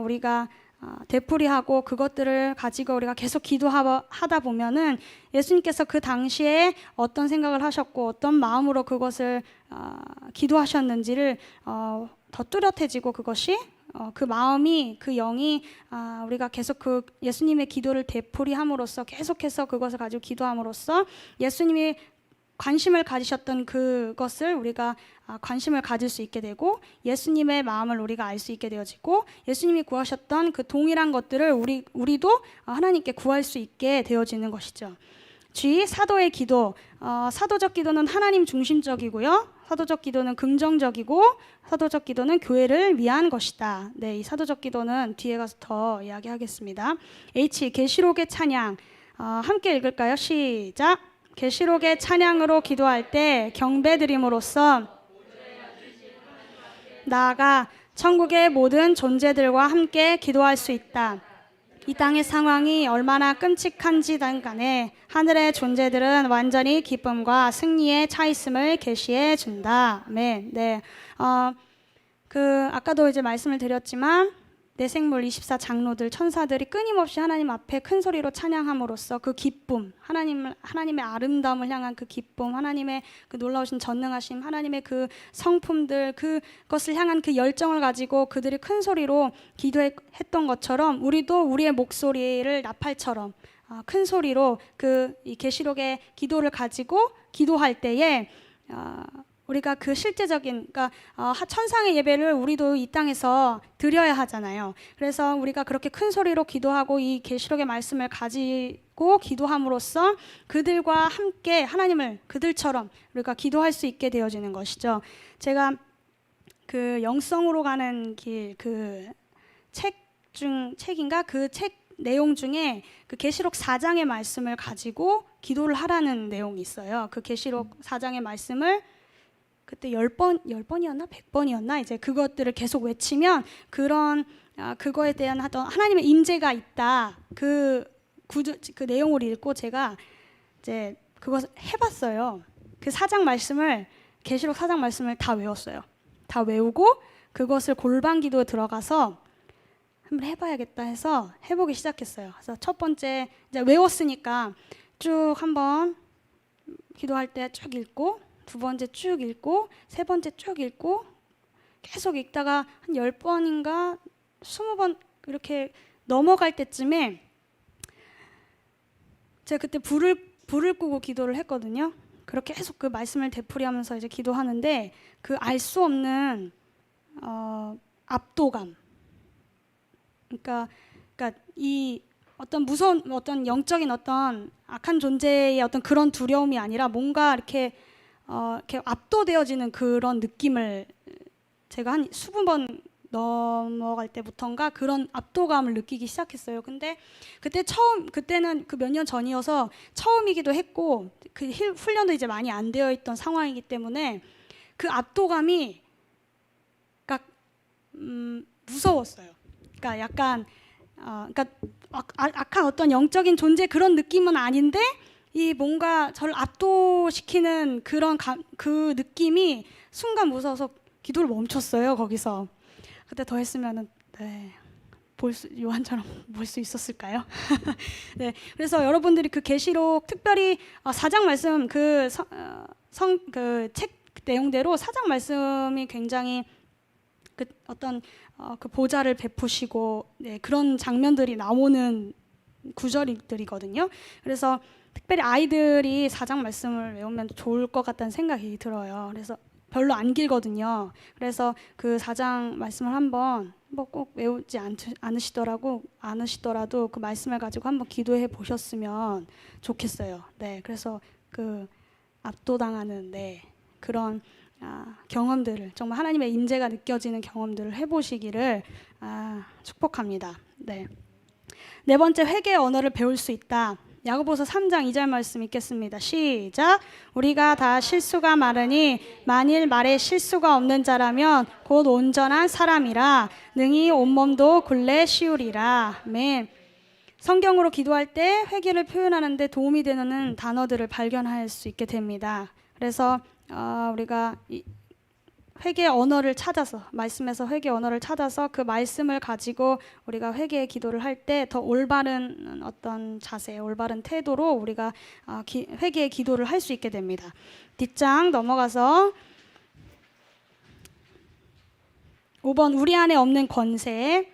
우리가 되풀이하고 그것들을 가지고 우리가 계속 기도하다 보면은 예수님께서 그 당시에 어떤 생각을 하셨고 어떤 마음으로 그것을 기도하셨는지를 더 뚜렷해지고 그것이 그 마음이, 그 영이 우리가 계속 그 예수님의 기도를 되풀이함으로써 계속해서 그것을 가지고 기도함으로써 예수님이 관심을 가지셨던 그것을 우리가 관심을 가질 수 있게 되고 예수님의 마음을 우리가 알 수 있게 되어지고 예수님이 구하셨던 그 동일한 것들을 우리도 하나님께 구할 수 있게 되어지는 것이죠. G. 사도의 기도. 사도적 기도는 하나님 중심적이고요. 사도적 기도는 긍정적이고 사도적 기도는 교회를 위한 것이다. 네, 이 사도적 기도는 뒤에 가서 더 이야기하겠습니다. H. 계시록의 찬양. 함께 읽을까요? 시작. 계시록의 찬양으로 기도할 때 경배드림으로써 나아가 천국의 모든 존재들과 함께 기도할 수 있다. 이 땅의 상황이 얼마나 끔찍한지든 간에 하늘의 존재들은 완전히 기쁨과 승리에 차 있음을 계시해 준다. 아멘. 네. 아까도 이제 말씀을 드렸지만 내생물 24장로들 천사들이 끊임없이 하나님 앞에 큰 소리로 찬양함으로써 그 기쁨, 하나님의 아름다움을 향한 그 기쁨, 하나님의 그 놀라우신 전능하심, 하나님의 그 성품들, 그것을 향한 그 열정을 가지고 그들이 큰 소리로 기도했던 것처럼 우리도 우리의 목소리를 나팔처럼 큰 소리로 이 계시록의 기도를 가지고 기도할 때에 우리가 그 실제적인, 그러니까 천상의 예배를 우리도 이 땅에서 드려야 하잖아요. 그래서 우리가 그렇게 큰 소리로 기도하고 이 계시록의 말씀을 가지고 기도함으로써 그들과 함께 하나님을 그들처럼 우리가 기도할 수 있게 되어지는 것이죠. 제가 그 영성으로 가는 길 그 책인가 그 책 내용 중에 그 계시록 4장의 말씀을 가지고 기도를 하라는 내용이 있어요. 그 계시록 4장의 말씀을 그때 10번이었나 100번이었나 이제 그것들을 계속 외치면 그거에 대한 하나님의 임재가 있다. 그 내용을 읽고 제가 이제 그것을 해봤어요. 그 4장 말씀을, 계시록 4장 말씀을 다 외웠어요. 다 외우고 그것을 골방 기도에 들어가서 한번 해봐야겠다 해서 해보기 시작했어요. 그래서 첫 번째 이제 외웠으니까 쭉 한번 기도할 때 쭉 읽고, 두 번째 쭉 읽고, 세 번째 쭉 읽고, 계속 읽다가 한 10번인가 20번 이렇게 넘어갈 때쯤에 제가 그때 불을 끄고 기도를 했거든요. 그렇게 계속 그 말씀을 되풀이하면서 이제 기도하는데 그 알 수 없는 압도감, 그러니까 이 어떤 무서운 어떤 영적인 어떤 악한 존재의 어떤 그런 두려움이 아니라 뭔가 이렇게 압도되어지는 그런 느낌을 제가 한 20번 넘어갈 때부터인가 그런 압도감을 느끼기 시작했어요. 근데 그때는 그 몇 년 전이어서 처음이기도 했고 그 훈련도 이제 많이 안 되어 있던 상황이기 때문에 그 압도감이 그러니까 무서웠어요. 그러니까 약간 그러니까 악한 어떤 영적인 존재 그런 느낌은 아닌데 이 뭔가 저를 압도시키는 그 느낌이 순간 무서워서 기도를 멈췄어요. 거기서. 그때 더 했으면은 요한처럼 볼 수 있었을까요? 네, 그래서 여러분들이 그 계시록 특별히 4장 말씀 그 책 내용대로 4장 말씀이 굉장히 그 어떤 그 보좌를 베푸시고 그런 장면들이 나오는 구절들이거든요. 그래서 특별히 아이들이 4장 말씀을 외우면 좋을 것 같다는 생각이 들어요. 그래서 별로 안 길거든요. 그래서 그 4장 말씀을 한번 뭐 꼭 외우지 않으시더라도 그 말씀을 가지고 한번 기도해 보셨으면 좋겠어요. 네, 그래서 그 압도당하는 그런 경험들을 정말 하나님의 임재가 느껴지는 경험들을 해보시기를 축복합니다. 네. 네 번째, 회개의 언어를 배울 수 있다. 야고보서 3장 2절 말씀 읽겠습니다. 시작. 우리가 다 실수가 많으니 만일 말에 실수가 없는 자라면 곧 온전한 사람이라 능히 온몸도 굴레 씌우리라. 아멘. 성경으로 기도할 때 회개를 표현하는데 도움이 되는 단어들을 발견할 수 있게 됩니다. 그래서 우리가 회개의 언어를 찾아서 말씀에서 회개의 언어를 찾아서 그 말씀을 가지고 우리가 회개의 기도를 할 때 더 올바른 어떤 자세, 올바른 태도로 우리가 회개의 기도를 할 수 있게 됩니다. 뒷장 넘어가서 5번 우리 안에 없는 권세,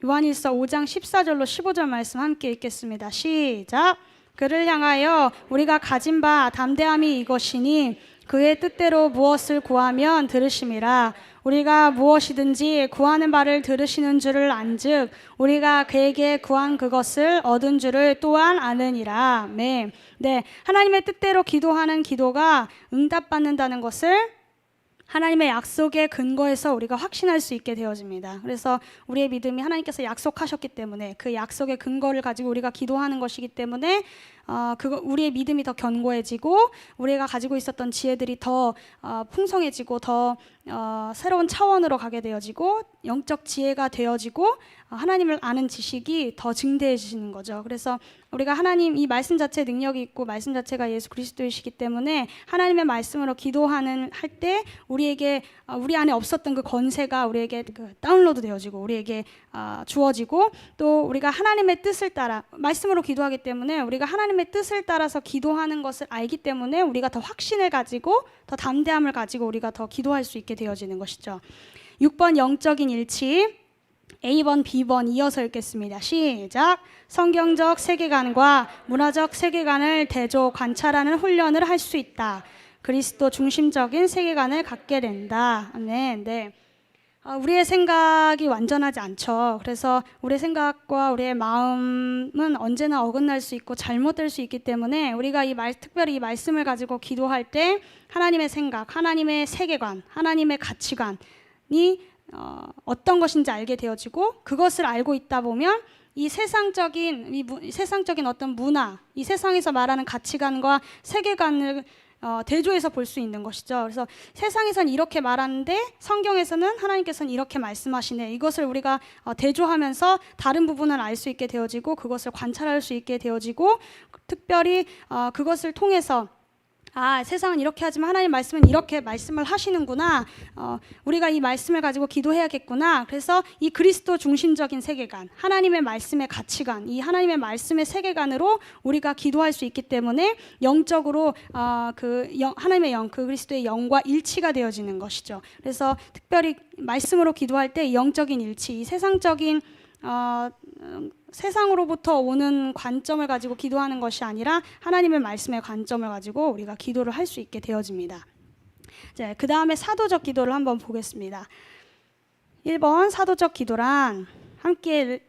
요한일서 5장 14절로 15절 말씀 함께 읽겠습니다. 시작. 그를 향하여 우리가 가진 바 담대함이 이것이니 그의 뜻대로 무엇을 구하면 들으심이라. 우리가 무엇이든지 구하는 바를 들으시는 줄을 안즉 우리가 그에게 구한 그것을 얻은 줄을 또한 아느니라. 아멘. 네, 하나님의 뜻대로 기도하는 기도가 응답받는다는 것을 하나님의 약속에 근거해서 우리가 확신할 수 있게 되어집니다. 그래서 우리의 믿음이 하나님께서 약속하셨기 때문에 그 약속의 근거를 가지고 우리가 기도하는 것이기 때문에 우리의 믿음이 더 견고해지고 우리가 가지고 있었던 지혜들이 더 풍성해지고 더 새로운 차원으로 가게 되어지고 영적 지혜가 되어지고 하나님을 아는 지식이 더 증대해지는 거죠. 그래서 우리가 하나님 이 말씀 자체에 능력이 있고 말씀 자체가 예수 그리스도이시기 때문에 하나님의 말씀으로 기도할 때 우리에게 우리 안에 없었던 그 권세가 우리에게 다운로드 되어지고 우리에게 주어지고 또 우리가 하나님의 뜻을 따라 말씀으로 기도하기 때문에 우리가 하나님의 뜻을 따라서 기도하는 것을 알기 때문에 우리가 더 확신을 가지고 더 담대함을 가지고 우리가 더 기도할 수 있게 되어지는 것이죠. 6번 영적인 일치, A번, B번 이어서 읽겠습니다. 시작. 성경적 세계관과 문화적 세계관을 대조 관찰하는 훈련을 할 수 있다. 그리스도 중심적인 세계관을 갖게 된다. 네. 우리의 생각이 완전하지 않죠. 그래서 우리의 생각과 우리의 마음은 언제나 어긋날 수 있고 잘못될 수 있기 때문에 우리가 특별히 이 말씀을 가지고 기도할 때 하나님의 생각, 하나님의 세계관, 하나님의 가치관이 어떤 것인지 알게 되어지고 그것을 알고 있다 보면 이 세상적인 어떤 문화, 이 세상에서 말하는 가치관과 세계관을 대조해서 볼 수 있는 것이죠. 그래서 세상에서는 이렇게 말하는데 성경에서는 하나님께서는 이렇게 말씀하시네. 이것을 우리가 대조하면서 다른 부분을 알 수 있게 되어지고 그것을 관찰할 수 있게 되어지고 특별히 그것을 통해서 세상은 이렇게 하지만 하나님 말씀은 이렇게 말씀을 하시는구나. 우리가 이 말씀을 가지고 기도해야겠구나. 그래서 이 그리스도 중심적인 세계관, 하나님의 말씀의 가치관, 이 하나님의 말씀의 세계관으로 우리가 기도할 수 있기 때문에 영적으로 하나님의 영, 그 그리스도의 영과 일치가 되어지는 것이죠. 그래서 특별히 말씀으로 기도할 때 영적인 일치, 이 세상적인 세상으로부터 오는 관점을 가지고 기도하는 것이 아니라 하나님의 말씀의 관점을 가지고 우리가 기도를 할 수 있게 되어집니다. 그 다음에 사도적 기도를 한번 보겠습니다. 1번 사도적 기도란 함께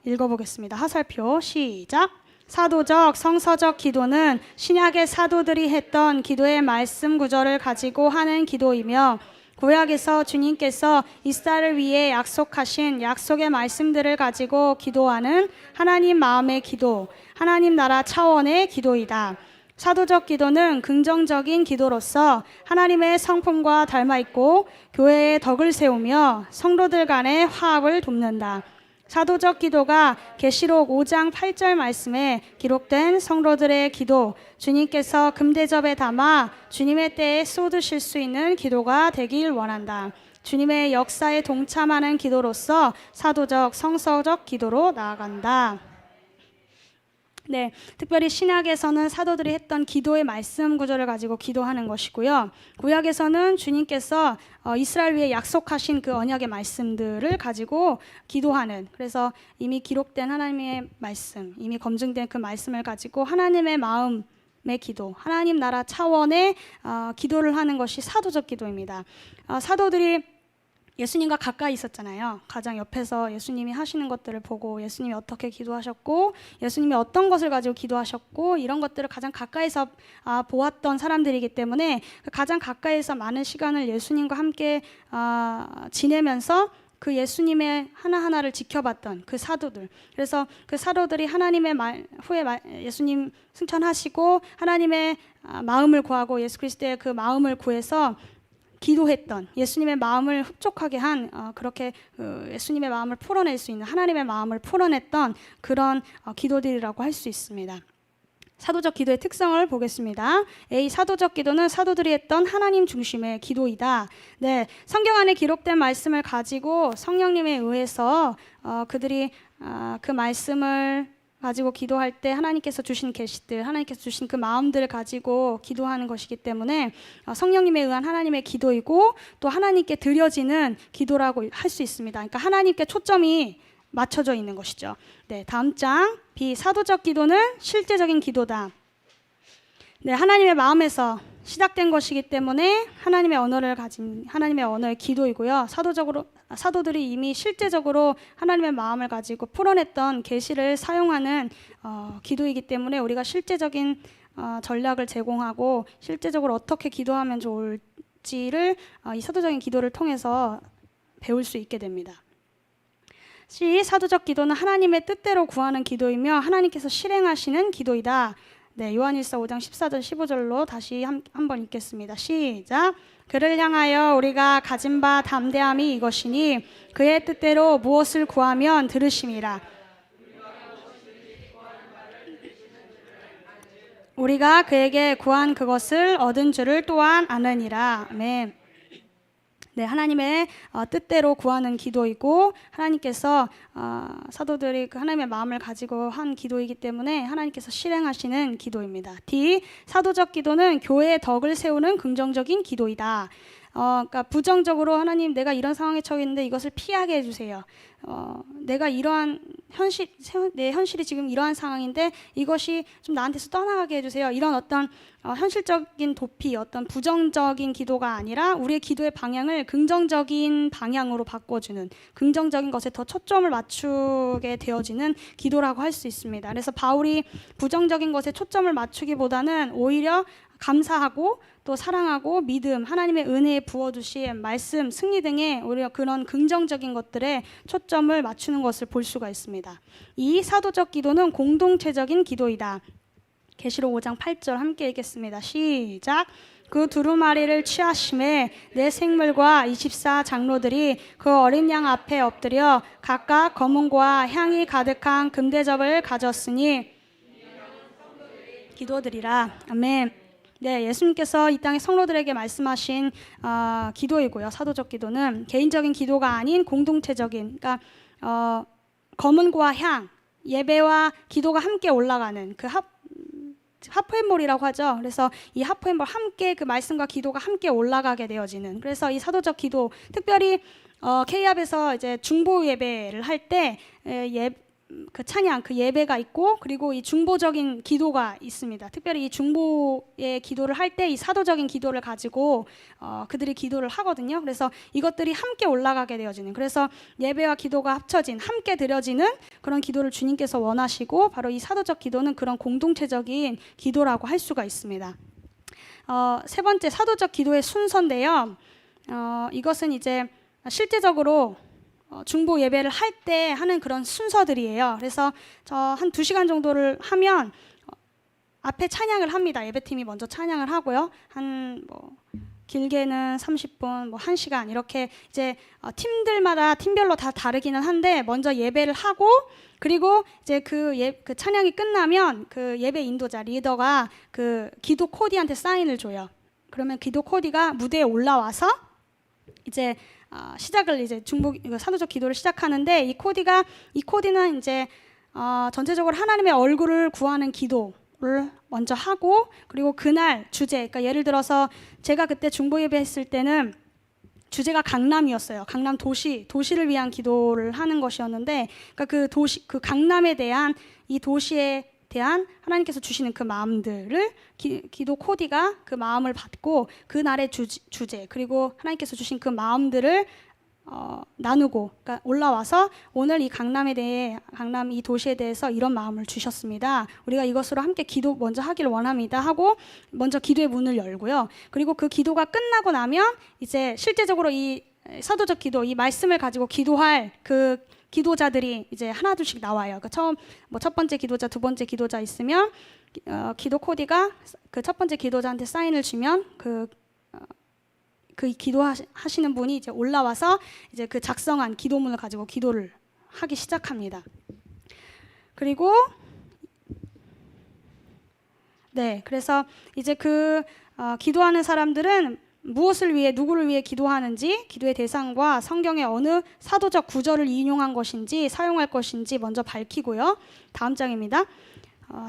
읽어보겠습니다. 하살표 시작. 사도적, 성서적 기도는 신약의 사도들이 했던 기도의 말씀 구절을 가지고 하는 기도이며 구약에서 주님께서 이스라엘을 위해 약속하신 약속의 말씀들을 가지고 기도하는 하나님 마음의 기도, 하나님 나라 차원의 기도이다. 사도적 기도는 긍정적인 기도로서 하나님의 성품과 닮아 있고 교회의 덕을 세우며 성도들 간의 화합을 돕는다. 사도적 기도가 계시록 5장 8절 말씀에 기록된 성도들의 기도, 주님께서 금대접에 담아 주님의 때에 쏟으실 수 있는 기도가 되길 원한다. 주님의 역사에 동참하는 기도로서 사도적, 성서적 기도로 나아간다. 네, 특별히 신약에서는 사도들이 했던 기도의 말씀 구조를 가지고 기도하는 것이고요. 구약에서는 주님께서 이스라엘 위에 약속하신 그 언약의 말씀들을 가지고 기도하는, 그래서 이미 기록된 하나님의 말씀, 이미 검증된 그 말씀을 가지고 하나님의 마음의 기도, 하나님 나라 차원의 기도를 하는 것이 사도적 기도입니다. 사도들이 예수님과 가까이 있었잖아요. 가장 옆에서 예수님이 하시는 것들을 보고 예수님이 어떻게 기도하셨고 예수님이 어떤 것을 가지고 기도하셨고 이런 것들을 가장 가까이서 보았던 사람들이기 때문에 가장 가까이서 많은 시간을 예수님과 함께 지내면서 그 예수님의 하나하나를 지켜봤던 그 사도들, 그래서 그 사도들이 하나님의 후에 예수님 승천하시고 하나님의 마음을 구하고 예수 그리스도의 그 마음을 구해서 기도했던, 예수님의 마음을 흡족하게 한 그렇게 예수님의 마음을 풀어낼 수 있는, 하나님의 마음을 풀어냈던 그런 기도들이라고 할 수 있습니다. 사도적 기도의 특성을 보겠습니다. A. 사도적 기도는 사도들이 했던 하나님 중심의 기도이다. 네, 성경 안에 기록된 말씀을 가지고 성령님에 의해서 그들이 그 말씀을 가지고 기도할 때 하나님께서 주신 계시들, 하나님께서 주신 그 마음들을 가지고 기도하는 것이기 때문에 성령님에 의한 하나님의 기도이고 또 하나님께 드려지는 기도라고 할 수 있습니다. 그러니까 하나님께 초점이 맞춰져 있는 것이죠. 네, 다음 장 B. 사도적 기도는 실제적인 기도다. 네, 하나님의 마음에서 시작된 것이기 때문에 하나님의 언어를 가진 하나님의 언어의 기도이고요. 사도들이 이미 실제적으로 하나님의 마음을 가지고 풀어냈던 계시를 사용하는 기도이기 때문에 우리가 실제적인 전략을 제공하고 실제적으로 어떻게 기도하면 좋을지를 이 사도적인 기도를 통해서 배울 수 있게 됩니다. C. 사도적 기도는 하나님의 뜻대로 구하는 기도이며 하나님께서 실행하시는 기도이다. 네, 요한일서 5장 14절 15절로 다시 한번 읽겠습니다. 시작. 그를 향하여 우리가 가진 바 담대함이 이것이니 그의 뜻대로 무엇을 구하면 들으심이라. 우리가 그에게 구한 그것을 얻은 줄을 또한 아느니라. 아멘. 네, 하나님의 뜻대로 구하는 기도이고 하나님께서 사도들이 그 하나님의 마음을 가지고 한 기도이기 때문에 하나님께서 실행하시는 기도입니다. D. 사도적 기도는 교회의 덕을 세우는 긍정적인 기도이다. 그러니까 부정적으로 하나님 내가 이런 상황에 처해 있는데 이것을 피하게 해주세요. 내가 이러한 내 현실이 지금 이러한 상황인데 이것이 좀 나한테서 떠나가게 해주세요. 이런 어떤 현실적인 도피, 어떤 부정적인 기도가 아니라 우리의 기도의 방향을 긍정적인 방향으로 바꿔주는, 긍정적인 것에 더 초점을 맞추게 되어지는 기도라고 할 수 있습니다. 그래서 바울이 부정적인 것에 초점을 맞추기보다는 오히려 감사하고 또 사랑하고 믿음, 하나님의 은혜에 부어주신 말씀, 승리 등의 오히려 그런 긍정적인 것들에 초점을 맞추는 것을 볼 수가 있습니다. 이 사도적 기도는 공동체적인 기도이다. 계시록 5장 8절 함께 읽겠습니다. 시작. 그 두루마리를 취하심에 내 생물과 24 장로들이 그 어린 양 앞에 엎드려 각각 검은고와 향이 가득한 금대접을 가졌으니 기도드리라. 아멘. 네, 예수님께서 이 땅의 성도들에게 말씀하신 기도이고요. 사도적 기도는 개인적인 기도가 아닌 공동체적인, 그러니까 검은고와 향, 예배와 기도가 함께 올라가는 그 하프앤볼이라고 하죠. 그래서 이 하프앤볼 함께 그 말씀과 기도가 함께 올라가게 되어지는, 그래서 이 사도적 기도, 특별히 K합에서 이제 중보 예배를 할 때 그 찬양, 그 예배가 있고 그리고 이 중보적인 기도가 있습니다. 특별히 이 중보의 기도를 할 때 이 사도적인 기도를 가지고 그들이 기도를 하거든요. 그래서 이것들이 함께 올라가게 되어지는, 그래서 예배와 기도가 합쳐진, 함께 드려지는 그런 기도를 주님께서 원하시고 바로 이 사도적 기도는 그런 공동체적인 기도라고 할 수가 있습니다. 세 번째, 사도적 기도의 순서인데요. 이것은 이제 실제적으로 중보 예배를 할 때 하는 그런 순서들이에요. 그래서 저 한 2시간 정도를 하면 앞에 찬양을 합니다. 예배팀이 먼저 찬양을 하고요. 한 뭐 길게는 30분, 뭐 1시간 이렇게 이제 팀들마다 팀별로 다 다르기는 한데 먼저 예배를 하고 그리고 이제 그 찬양이 끝나면 그 예배 인도자 리더가 그 기도 코디한테 사인을 줘요. 그러면 기도 코디가 무대에 올라와서 이제 시작을 이제 사도적 기도를 시작하는데 이 코디는 이제 전체적으로 하나님의 얼굴을 구하는 기도를 먼저 하고 그리고 그날 주제, 그러니까 예를 들어서 제가 그때 중보 예배했을 때는 주제가 강남이었어요. 강남 도시를 위한 기도를 하는 것이었는데, 그러니까 그 강남에 대한 이 도시에 대한 하나님께서 주시는 그 마음들을 기도 코디가 그 마음을 받고 그 날의 주제 그리고 하나님께서 주신 그 마음들을 나누고 그러니까 올라와서 오늘 이 강남 이 도시에 대해서 이런 마음을 주셨습니다. 우리가 이것으로 함께 기도 먼저 하기를 원합니다 하고 먼저 기도의 문을 열고요. 그리고 그 기도가 끝나고 나면 이제 실제적으로 이 사도적 기도, 이 말씀을 가지고 기도할 그 기도자들이 이제 하나둘씩 나와요. 그러니까 첫 번째 기도자, 두 번째 기도자 있으면 기도 코디가 그 첫 번째 기도자한테 사인을 주면 그 기도하시는 분이 이제 올라와서 이제 그 작성한 기도문을 가지고 기도를 하기 시작합니다. 그리고 그래서 이제 기도하는 사람들은 무엇을 위해 누구를 위해 기도하는지 기도의 대상과 성경의 어느 사도적 구절을 인용한 것인지 사용할 것인지 먼저 밝히고요. 다음 장입니다.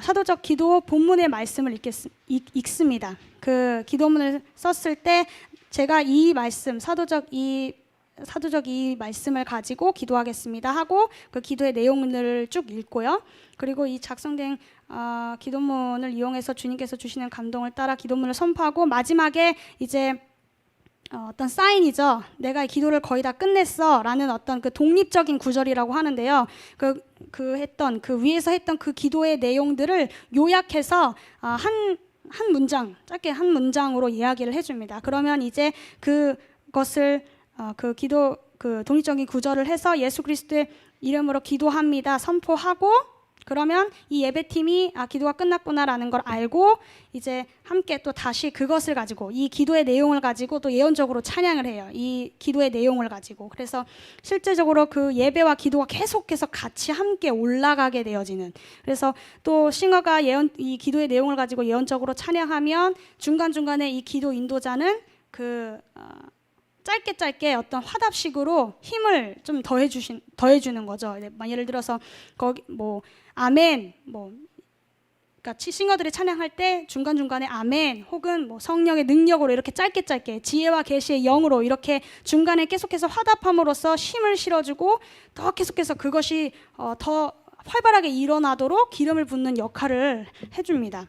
사도적 기도 본문의 말씀을 읽습니다. 그 기도문을 썼을 때 제가 이 말씀 사도적 이 말씀을 가지고 기도하겠습니다 하고 그 기도의 내용을 쭉 읽고요. 그리고 이 작성된 기도문을 이용해서 주님께서 주시는 감동을 따라 기도문을 선포하고 마지막에 이제 어떤 사인이죠. 내가 기도를 거의 다 끝냈어라는 어떤 그 독립적인 구절이라고 하는데요. 그 위에서 했던 그 기도의 내용들을 요약해서 한 문장, 짧게 한 문장으로 이야기를 해줍니다. 그러면 이제 그것을 그 독립적인 구절을 해서 예수 그리스도의 이름으로 기도합니다 선포하고 그러면 이 예배팀이 기도가 끝났구나라는 걸 알고 이제 함께 또 다시 그것을 가지고 이 기도의 내용을 가지고 또 예언적으로 찬양을 해요. 이 기도의 내용을 가지고. 그래서 실제적으로 그 예배와 기도가 계속해서 같이 함께 올라가게 되어지는. 그래서 또 싱어가 이 기도의 내용을 가지고 예언적으로 찬양하면 중간중간에 이 기도 인도자는 짧게 어떤 화답식으로 힘을 좀 더해주는 거죠. 예를 들어서 거기 아멘 그러니까 싱어들이 찬양할 때 중간중간에 아멘 혹은 성령의 능력으로 이렇게 짧게 지혜와 계시의 영으로 이렇게 중간에 계속해서 화답함으로써 힘을 실어주고 더 계속해서 그것이 더 활발하게 일어나도록 기름을 붓는 역할을 해줍니다.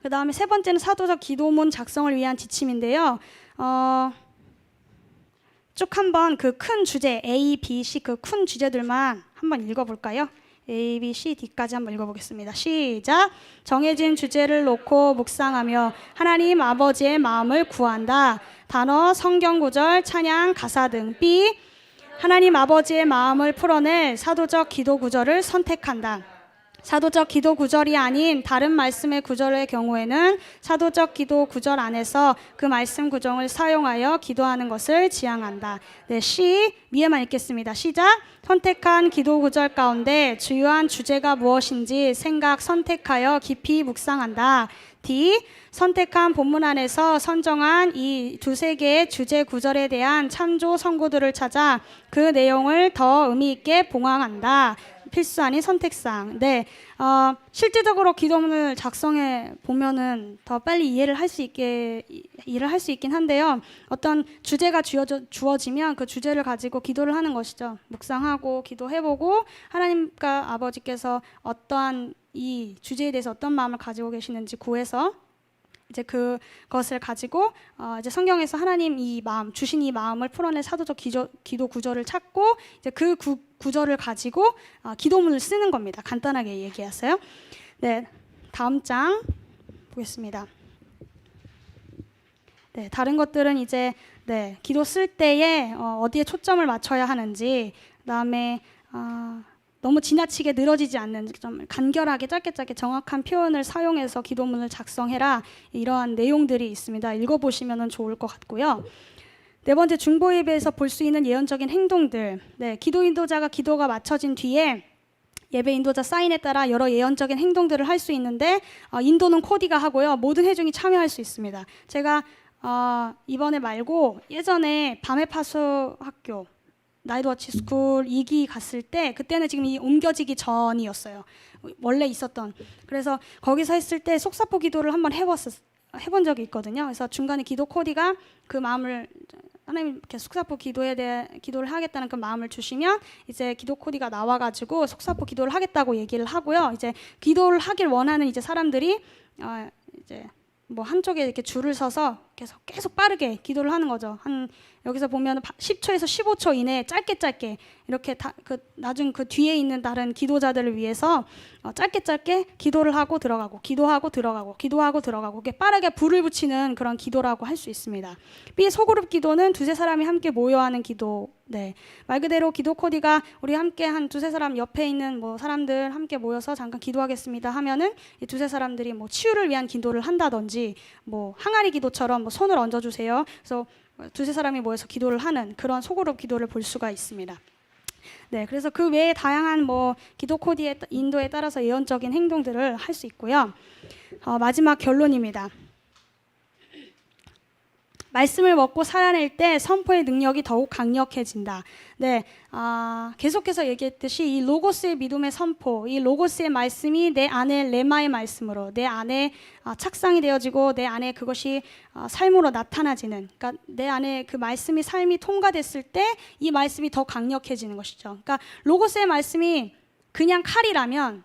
그 다음에 세 번째는 사도적 기도문 작성을 위한 지침인데요. 쭉 한번 그 큰 주제 A, B, C 그 큰 주제들만 한번 읽어볼까요? A, B, C, D까지 한번 읽어보겠습니다. 시작! 정해진 주제를 놓고 묵상하며 하나님 아버지의 마음을 구한다. 단어, 성경구절, 찬양, 가사 등. B. 하나님 아버지의 마음을 풀어낼 사도적 기도 구절을 선택한다. 사도적 기도 구절이 아닌 다른 말씀의 구절의 경우에는 사도적 기도 구절 안에서 그 말씀 구정을 사용하여 기도하는 것을 지향한다. C. 위에만 읽겠습니다. 시작! 선택한 기도 구절 가운데 주요한 주제가 무엇인지 선택하여 깊이 묵상한다. D. 선택한 본문 안에서 선정한 이 2-3개의 주제 구절에 대한 참조 선고들을 찾아 그 내용을 더 의미 있게 봉황한다. 필수 아닌 선택사항. 실제적으로 기도문을 작성해 보면은 더 빨리 일을 할 수 있긴 한데요. 어떤 주제가 주어지면 그 주제를 가지고 기도를 하는 것이죠. 묵상하고 기도해보고 하나님과 아버지께서 어떠한 이 주제에 대해서 어떤 마음을 가지고 계시는지 구해서 이제 그것을 가지고 이제 성경에서 하나님 주신 이 마음을 풀어낼 사도적 기도 구절을 찾고 이제 그 구절을 가지고 기도문을 쓰는 겁니다. 간단하게 얘기했어요. 다음 장 보겠습니다. 네, 다른 것들은 이제 네, 기도 쓸 때에 어디에 초점을 맞춰야 하는지, 그다음에 너무 지나치게 늘어지지 않는 좀 간결하게 짧게 정확한 표현을 사용해서 기도문을 작성해라, 이러한 내용들이 있습니다. 읽어보시면 좋을 것 같고요. 네 번째, 중보 예배에서 볼 수 있는 예언적인 행동들. 네, 기도 인도자가 기도가 마쳐진 뒤에 예배 인도자 사인에 따라 여러 예언적인 행동들을 할 수 있는데 인도는 코디가 하고요. 모든 회중이 참여할 수 있습니다. 제가 이번에 말고 예전에 밤의 파수 학교 나이트워치 스쿨 2기 갔을 때, 그때는 지금 이 옮겨지기 전이었어요. 원래 있었던. 그래서 거기서 했을 때 속사포 기도를 한번 해본 적이 있거든요. 그래서 중간에 기도 코디가 그 마음을, 하나님 이렇게 속사포 기도에 대해 기도를 하겠다는 그 마음을 주시면 이제 기도 코디가 나와가지고 속사포 기도를 하겠다고 얘기를 하고요. 이제 기도를 하길 원하는 이제 사람들이 이제 뭐 한쪽에 이렇게 줄을 서서 계속 빠르게 기도를 하는 거죠. 여기서 보면 10초에서 15초 이내에 짧게 이렇게 나중 그 뒤에 있는 다른 기도자들을 위해서 짧게 기도를 하고 들어가고, 기도하고 들어가고, 기도하고 들어가고, 이렇게 빠르게 불을 붙이는 그런 기도라고 할 수 있습니다. B, 소그룹 기도는 두세 사람이 함께 모여 하는 기도. 네, 말 그대로 기도 코디가 우리 함께 한 두세 사람, 옆에 있는 뭐 사람들 함께 모여서 잠깐 기도하겠습니다 하면은 이 두세 사람들이 뭐 치유를 위한 기도를 한다든지, 뭐 항아리 기도처럼 뭐 손을 얹어주세요. 그래서 두세 사람이 모여서 기도를 하는 그런 소그룹 기도를 볼 수가 있습니다. 네, 그래서 그 외에 다양한 뭐 기도 코디의 인도에 따라서 예언적인 행동들을 할 수 있고요. 마지막 결론입니다. 말씀을 먹고 살아낼 때 선포의 능력이 더욱 강력해진다. 네, 계속해서 얘기했듯이 이 로고스의 믿음의 선포, 이 로고스의 말씀이 내 안에 레마의 말씀으로, 내 안에 착상이 되어지고 내 안에 그것이 삶으로 나타나지는, 그러니까 내 안에 그 말씀이 삶이 통과됐을 때 이 말씀이 더 강력해지는 것이죠. 그러니까 로고스의 말씀이 그냥 칼이라면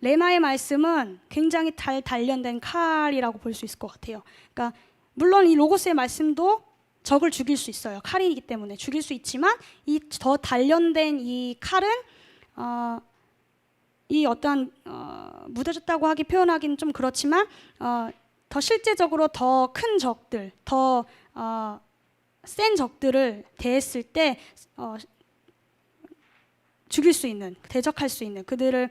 레마의 말씀은 굉장히 단련된 칼이라고 볼 수 있을 것 같아요. 그러니까 물론 이 로고스의 말씀도 적을 죽일 수 있어요. 칼이기 때문에 죽일 수 있지만 이 더 단련된 이 칼은 이 어떠한 무뎌졌다고 하기 표현하기는 좀 그렇지만 더 실제적으로 더 큰 적들, 더 센 적들을 대했을 때 죽일 수 있는, 대적할 수 있는, 그들을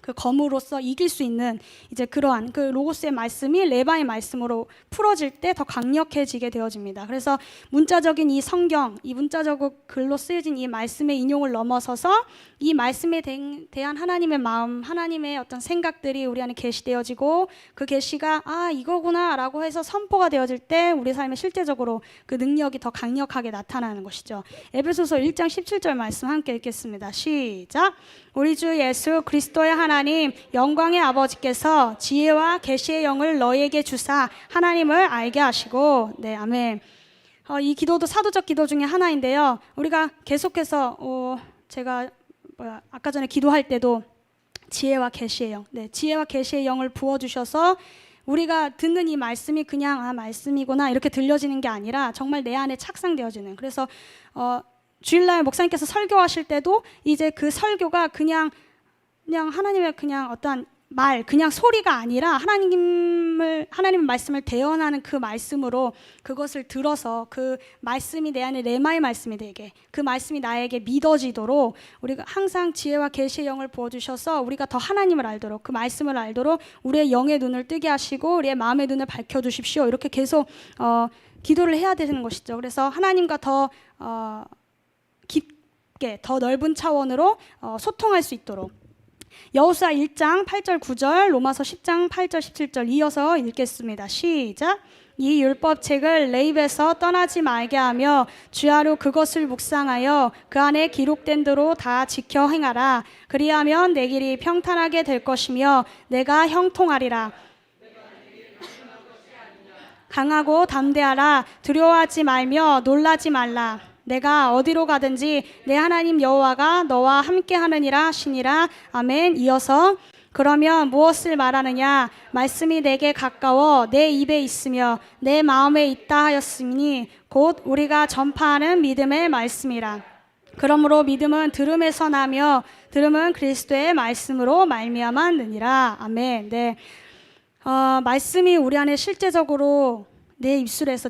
그 검으로서 이길 수 있는 이제 그러한 그 로고스의 말씀이 레바의 말씀으로 풀어질 때 더 강력해지게 되어집니다. 그래서 문자적인 이 성경, 이 문자적으로 글로 쓰여진 이 말씀의 인용을 넘어서서 이 말씀에 대한 하나님의 마음, 하나님의 어떤 생각들이 우리 안에 계시되어지고 그 계시가 이거구나라고 해서 선포가 되어질 때 우리 삶에 실제적으로 그 능력이 더 강력하게 나타나는 것이죠. 에베소서 1장 17절 말씀 함께 읽겠습니다. 시작. 우리 주 예수 그리스도의 하나님 영광의 아버지께서 지혜와 계시의 영을 너희에게 주사 하나님을 알게 하시고. 네, 아멘. 이 기도도 사도적 기도 중에 하나인데요. 우리가 계속해서 제가 아까 전에 기도할 때도 지혜와 계시의 영, 네, 지혜와 계시의 영을 부어주셔서 우리가 듣는 이 말씀이 그냥 말씀이구나 이렇게 들려지는 게 아니라 정말 내 안에 착상되어지는. 그래서 주일날 목사님께서 설교하실 때도 이제 그 설교가 그냥 하나님의 그냥 어떠한 말, 그냥 소리가 아니라 하나님의 말씀을 대언하는 그 말씀으로 그것을 들어서 그 말씀이 내 안에 레마의 말씀이 되게, 그 말씀이 나에게 믿어지도록 우리가 항상 지혜와 계시의 영을 부어주셔서 우리가 더 하나님을 알도록, 그 말씀을 알도록 우리의 영의 눈을 뜨게 하시고 우리의 마음의 눈을 밝혀주십시오. 이렇게 계속 기도를 해야 되는 것이죠. 그래서 하나님과 더 깊게, 더 넓은 차원으로 소통할 수 있도록. 여호수아 1장 8절 9절, 로마서 10장 8절 17절 이어서 읽겠습니다. 시작. 이 율법책을 내 입에서 떠나지 말게 하며 주야로 그것을 묵상하여 그 안에 기록된 대로 다 지켜 행하라. 그리하면 내 길이 평탄하게 될 것이며 내가 형통하리라. 강하고 담대하라. 두려워하지 말며 놀라지 말라. 내가 어디로 가든지 내 하나님 여호와가 너와 함께 하느니라 하시니라. 아멘. 이어서 그러면 무엇을 말하느냐? 말씀이 내게 가까워 내 입에 있으며 내 마음에 있다 하였으니 곧 우리가 전파하는 믿음의 말씀이라. 그러므로 믿음은 들음에서 나며 들음은 그리스도의 말씀으로 말미암았느니라. 아멘. 네. 말씀이 우리 안에 실제적으로 내 입술에서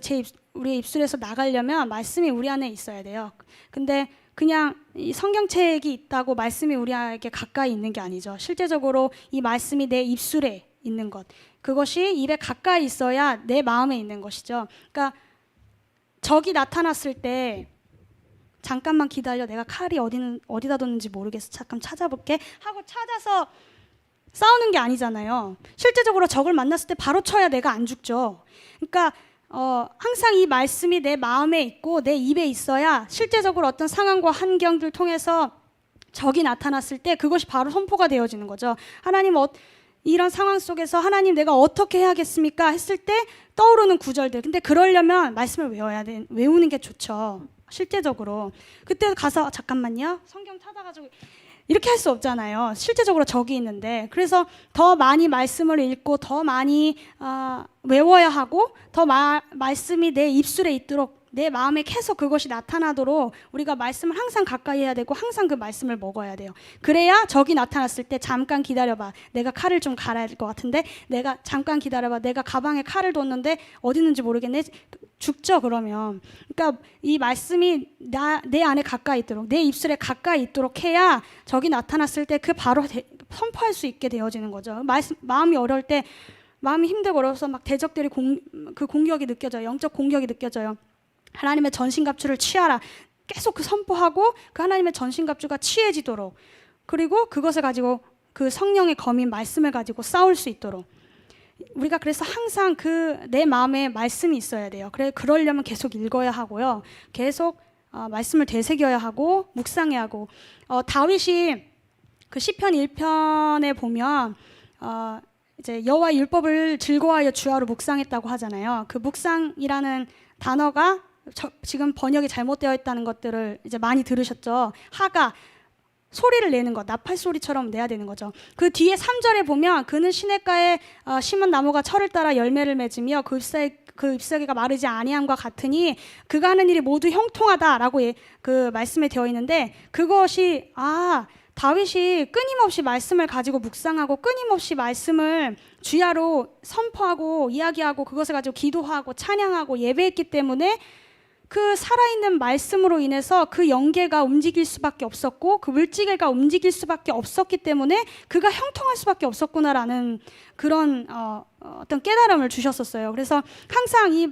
우리의 입술에서 나가려면 말씀이 우리 안에 있어야 돼요. 근데 그냥 이 성경책이 있다고 말씀이 우리에게 가까이 있는 게 아니죠. 실제적으로 이 말씀이 내 입술에 있는 것, 그것이 입에 가까이 있어야 내 마음에 있는 것이죠. 그러니까 적이 나타났을 때 잠깐만 기다려, 내가 칼이 어디다 뒀는지 모르겠어, 잠깐 찾아볼게 하고 찾아서 싸우는 게 아니잖아요. 실제적으로 적을 만났을 때 바로 쳐야 내가 안 죽죠. 그러니까 항상 이 말씀이 내 마음에 있고 내 입에 있어야 실제적으로 어떤 상황과 환경들을 통해서 적이 나타났을 때 그것이 바로 선포가 되어지는 거죠. 하나님, 이런 상황 속에서 하나님 내가 어떻게 해야겠습니까? 했을 때 떠오르는 구절들. 근데 그러려면 말씀을 외우는 게 좋죠. 실제적으로. 그때 가서 잠깐만요, 성경 찾아가지고 이렇게 할 수 없잖아요. 실제적으로 적이 있는데. 그래서 더 많이 말씀을 읽고 더 많이 외워야 하고 더 말씀이 내 입술에 있도록, 내 마음에 계속 그것이 나타나도록 우리가 말씀을 항상 가까이 해야 되고 항상 그 말씀을 먹어야 돼요. 그래야 적이 나타났을 때 잠깐 기다려봐, 내가 칼을 좀 갈아야 될 것 같은데, 내가 잠깐 기다려봐, 내가 가방에 칼을 뒀는데 어디 있는지 모르겠네, 죽죠 그러면. 그러니까 이 말씀이 내 안에 가까이 있도록, 내 입술에 가까이 있도록 해야 적이 나타났을 때 그 바로 선포할 수 있게 되어지는 거죠. 마음이 어려울 때, 마음이 힘들고 어려워서 막 대적들이 그 공격이 느껴져요. 영적 공격이 느껴져요. 하나님의 전신갑주를 취하라, 계속 그 선포하고 그 하나님의 전신갑주가 취해지도록, 그리고 그것을 가지고 그 성령의 검인 말씀을 가지고 싸울 수 있도록 우리가, 그래서 항상 그 내 마음에 말씀이 있어야 돼요. 그러려면 계속 읽어야 하고요, 계속 말씀을 되새겨야 하고 묵상해야 하고. 다윗이 그 시편 1편에 보면 이제 여호와의 율법을 즐거워하여 주야로 묵상했다고 하잖아요. 그 묵상이라는 단어가 지금 번역이 잘못되어 있다는 것들을 이제 많이 들으셨죠. 하가 소리를 내는 것, 나팔 소리처럼 내야 되는 거죠. 그 뒤에 3절에 보면 그는 시냇가에 심은 나무가 철을 따라 열매를 맺으며 그 잎사귀가 마르지 아니함과 같으니 그가 하는 일이 모두 형통하다라고 그 말씀에 되어 있는데, 그것이 다윗이 끊임없이 말씀을 가지고 묵상하고 끊임없이 말씀을 주야로 선포하고 이야기하고 그것을 가지고 기도하고 찬양하고 예배했기 때문에 그 살아있는 말씀으로 인해서 그 영계가 움직일 수밖에 없었고 그 물지개가 움직일 수밖에 없었기 때문에 그가 형통할 수밖에 없었구나라는 그런 어떤 깨달음을 주셨었어요. 그래서 항상 이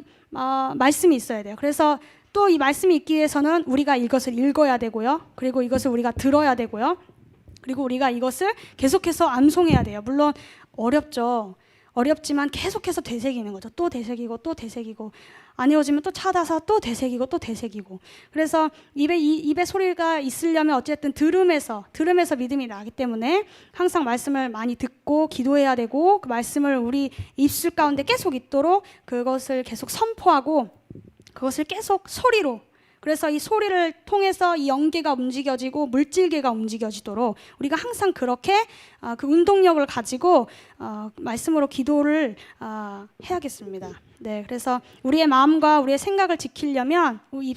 말씀이 있어야 돼요. 그래서 또 이 말씀이 있기 위해서는 우리가 이것을 읽어야 되고요, 그리고 이것을 우리가 들어야 되고요, 그리고 우리가 이것을 계속해서 암송해야 돼요. 물론 어렵죠. 어렵지만 계속해서 되새기는 거죠. 또 되새기고 또 되새기고, 안 외워지면 또 찾아서 또 되새기고 또 되새기고. 그래서 입에 소리가 있으려면 어쨌든 들음에서 믿음이 나기 때문에 항상 말씀을 많이 듣고 기도해야 되고, 그 말씀을 우리 입술 가운데 계속 있도록 그것을 계속 선포하고 그것을 계속 소리로, 그래서 이 소리를 통해서 이 영계가 움직여지고 물질계가 움직여지도록 우리가 항상 그렇게 그 운동력을 가지고 말씀으로 기도를 해야겠습니다. 네, 그래서 우리의 마음과 우리의 생각을 지키려면 우리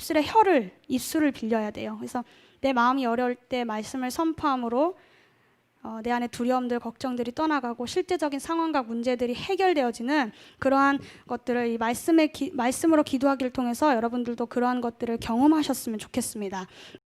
입술을 빌려야 돼요. 그래서 내 마음이 어려울 때 말씀을 선포함으로 내 안에 두려움들, 걱정들이 떠나가고 실제적인 상황과 문제들이 해결되어지는 그러한 것들을 이 말씀으로 기도하기를 통해서 여러분들도 그러한 것들을 경험하셨으면 좋겠습니다.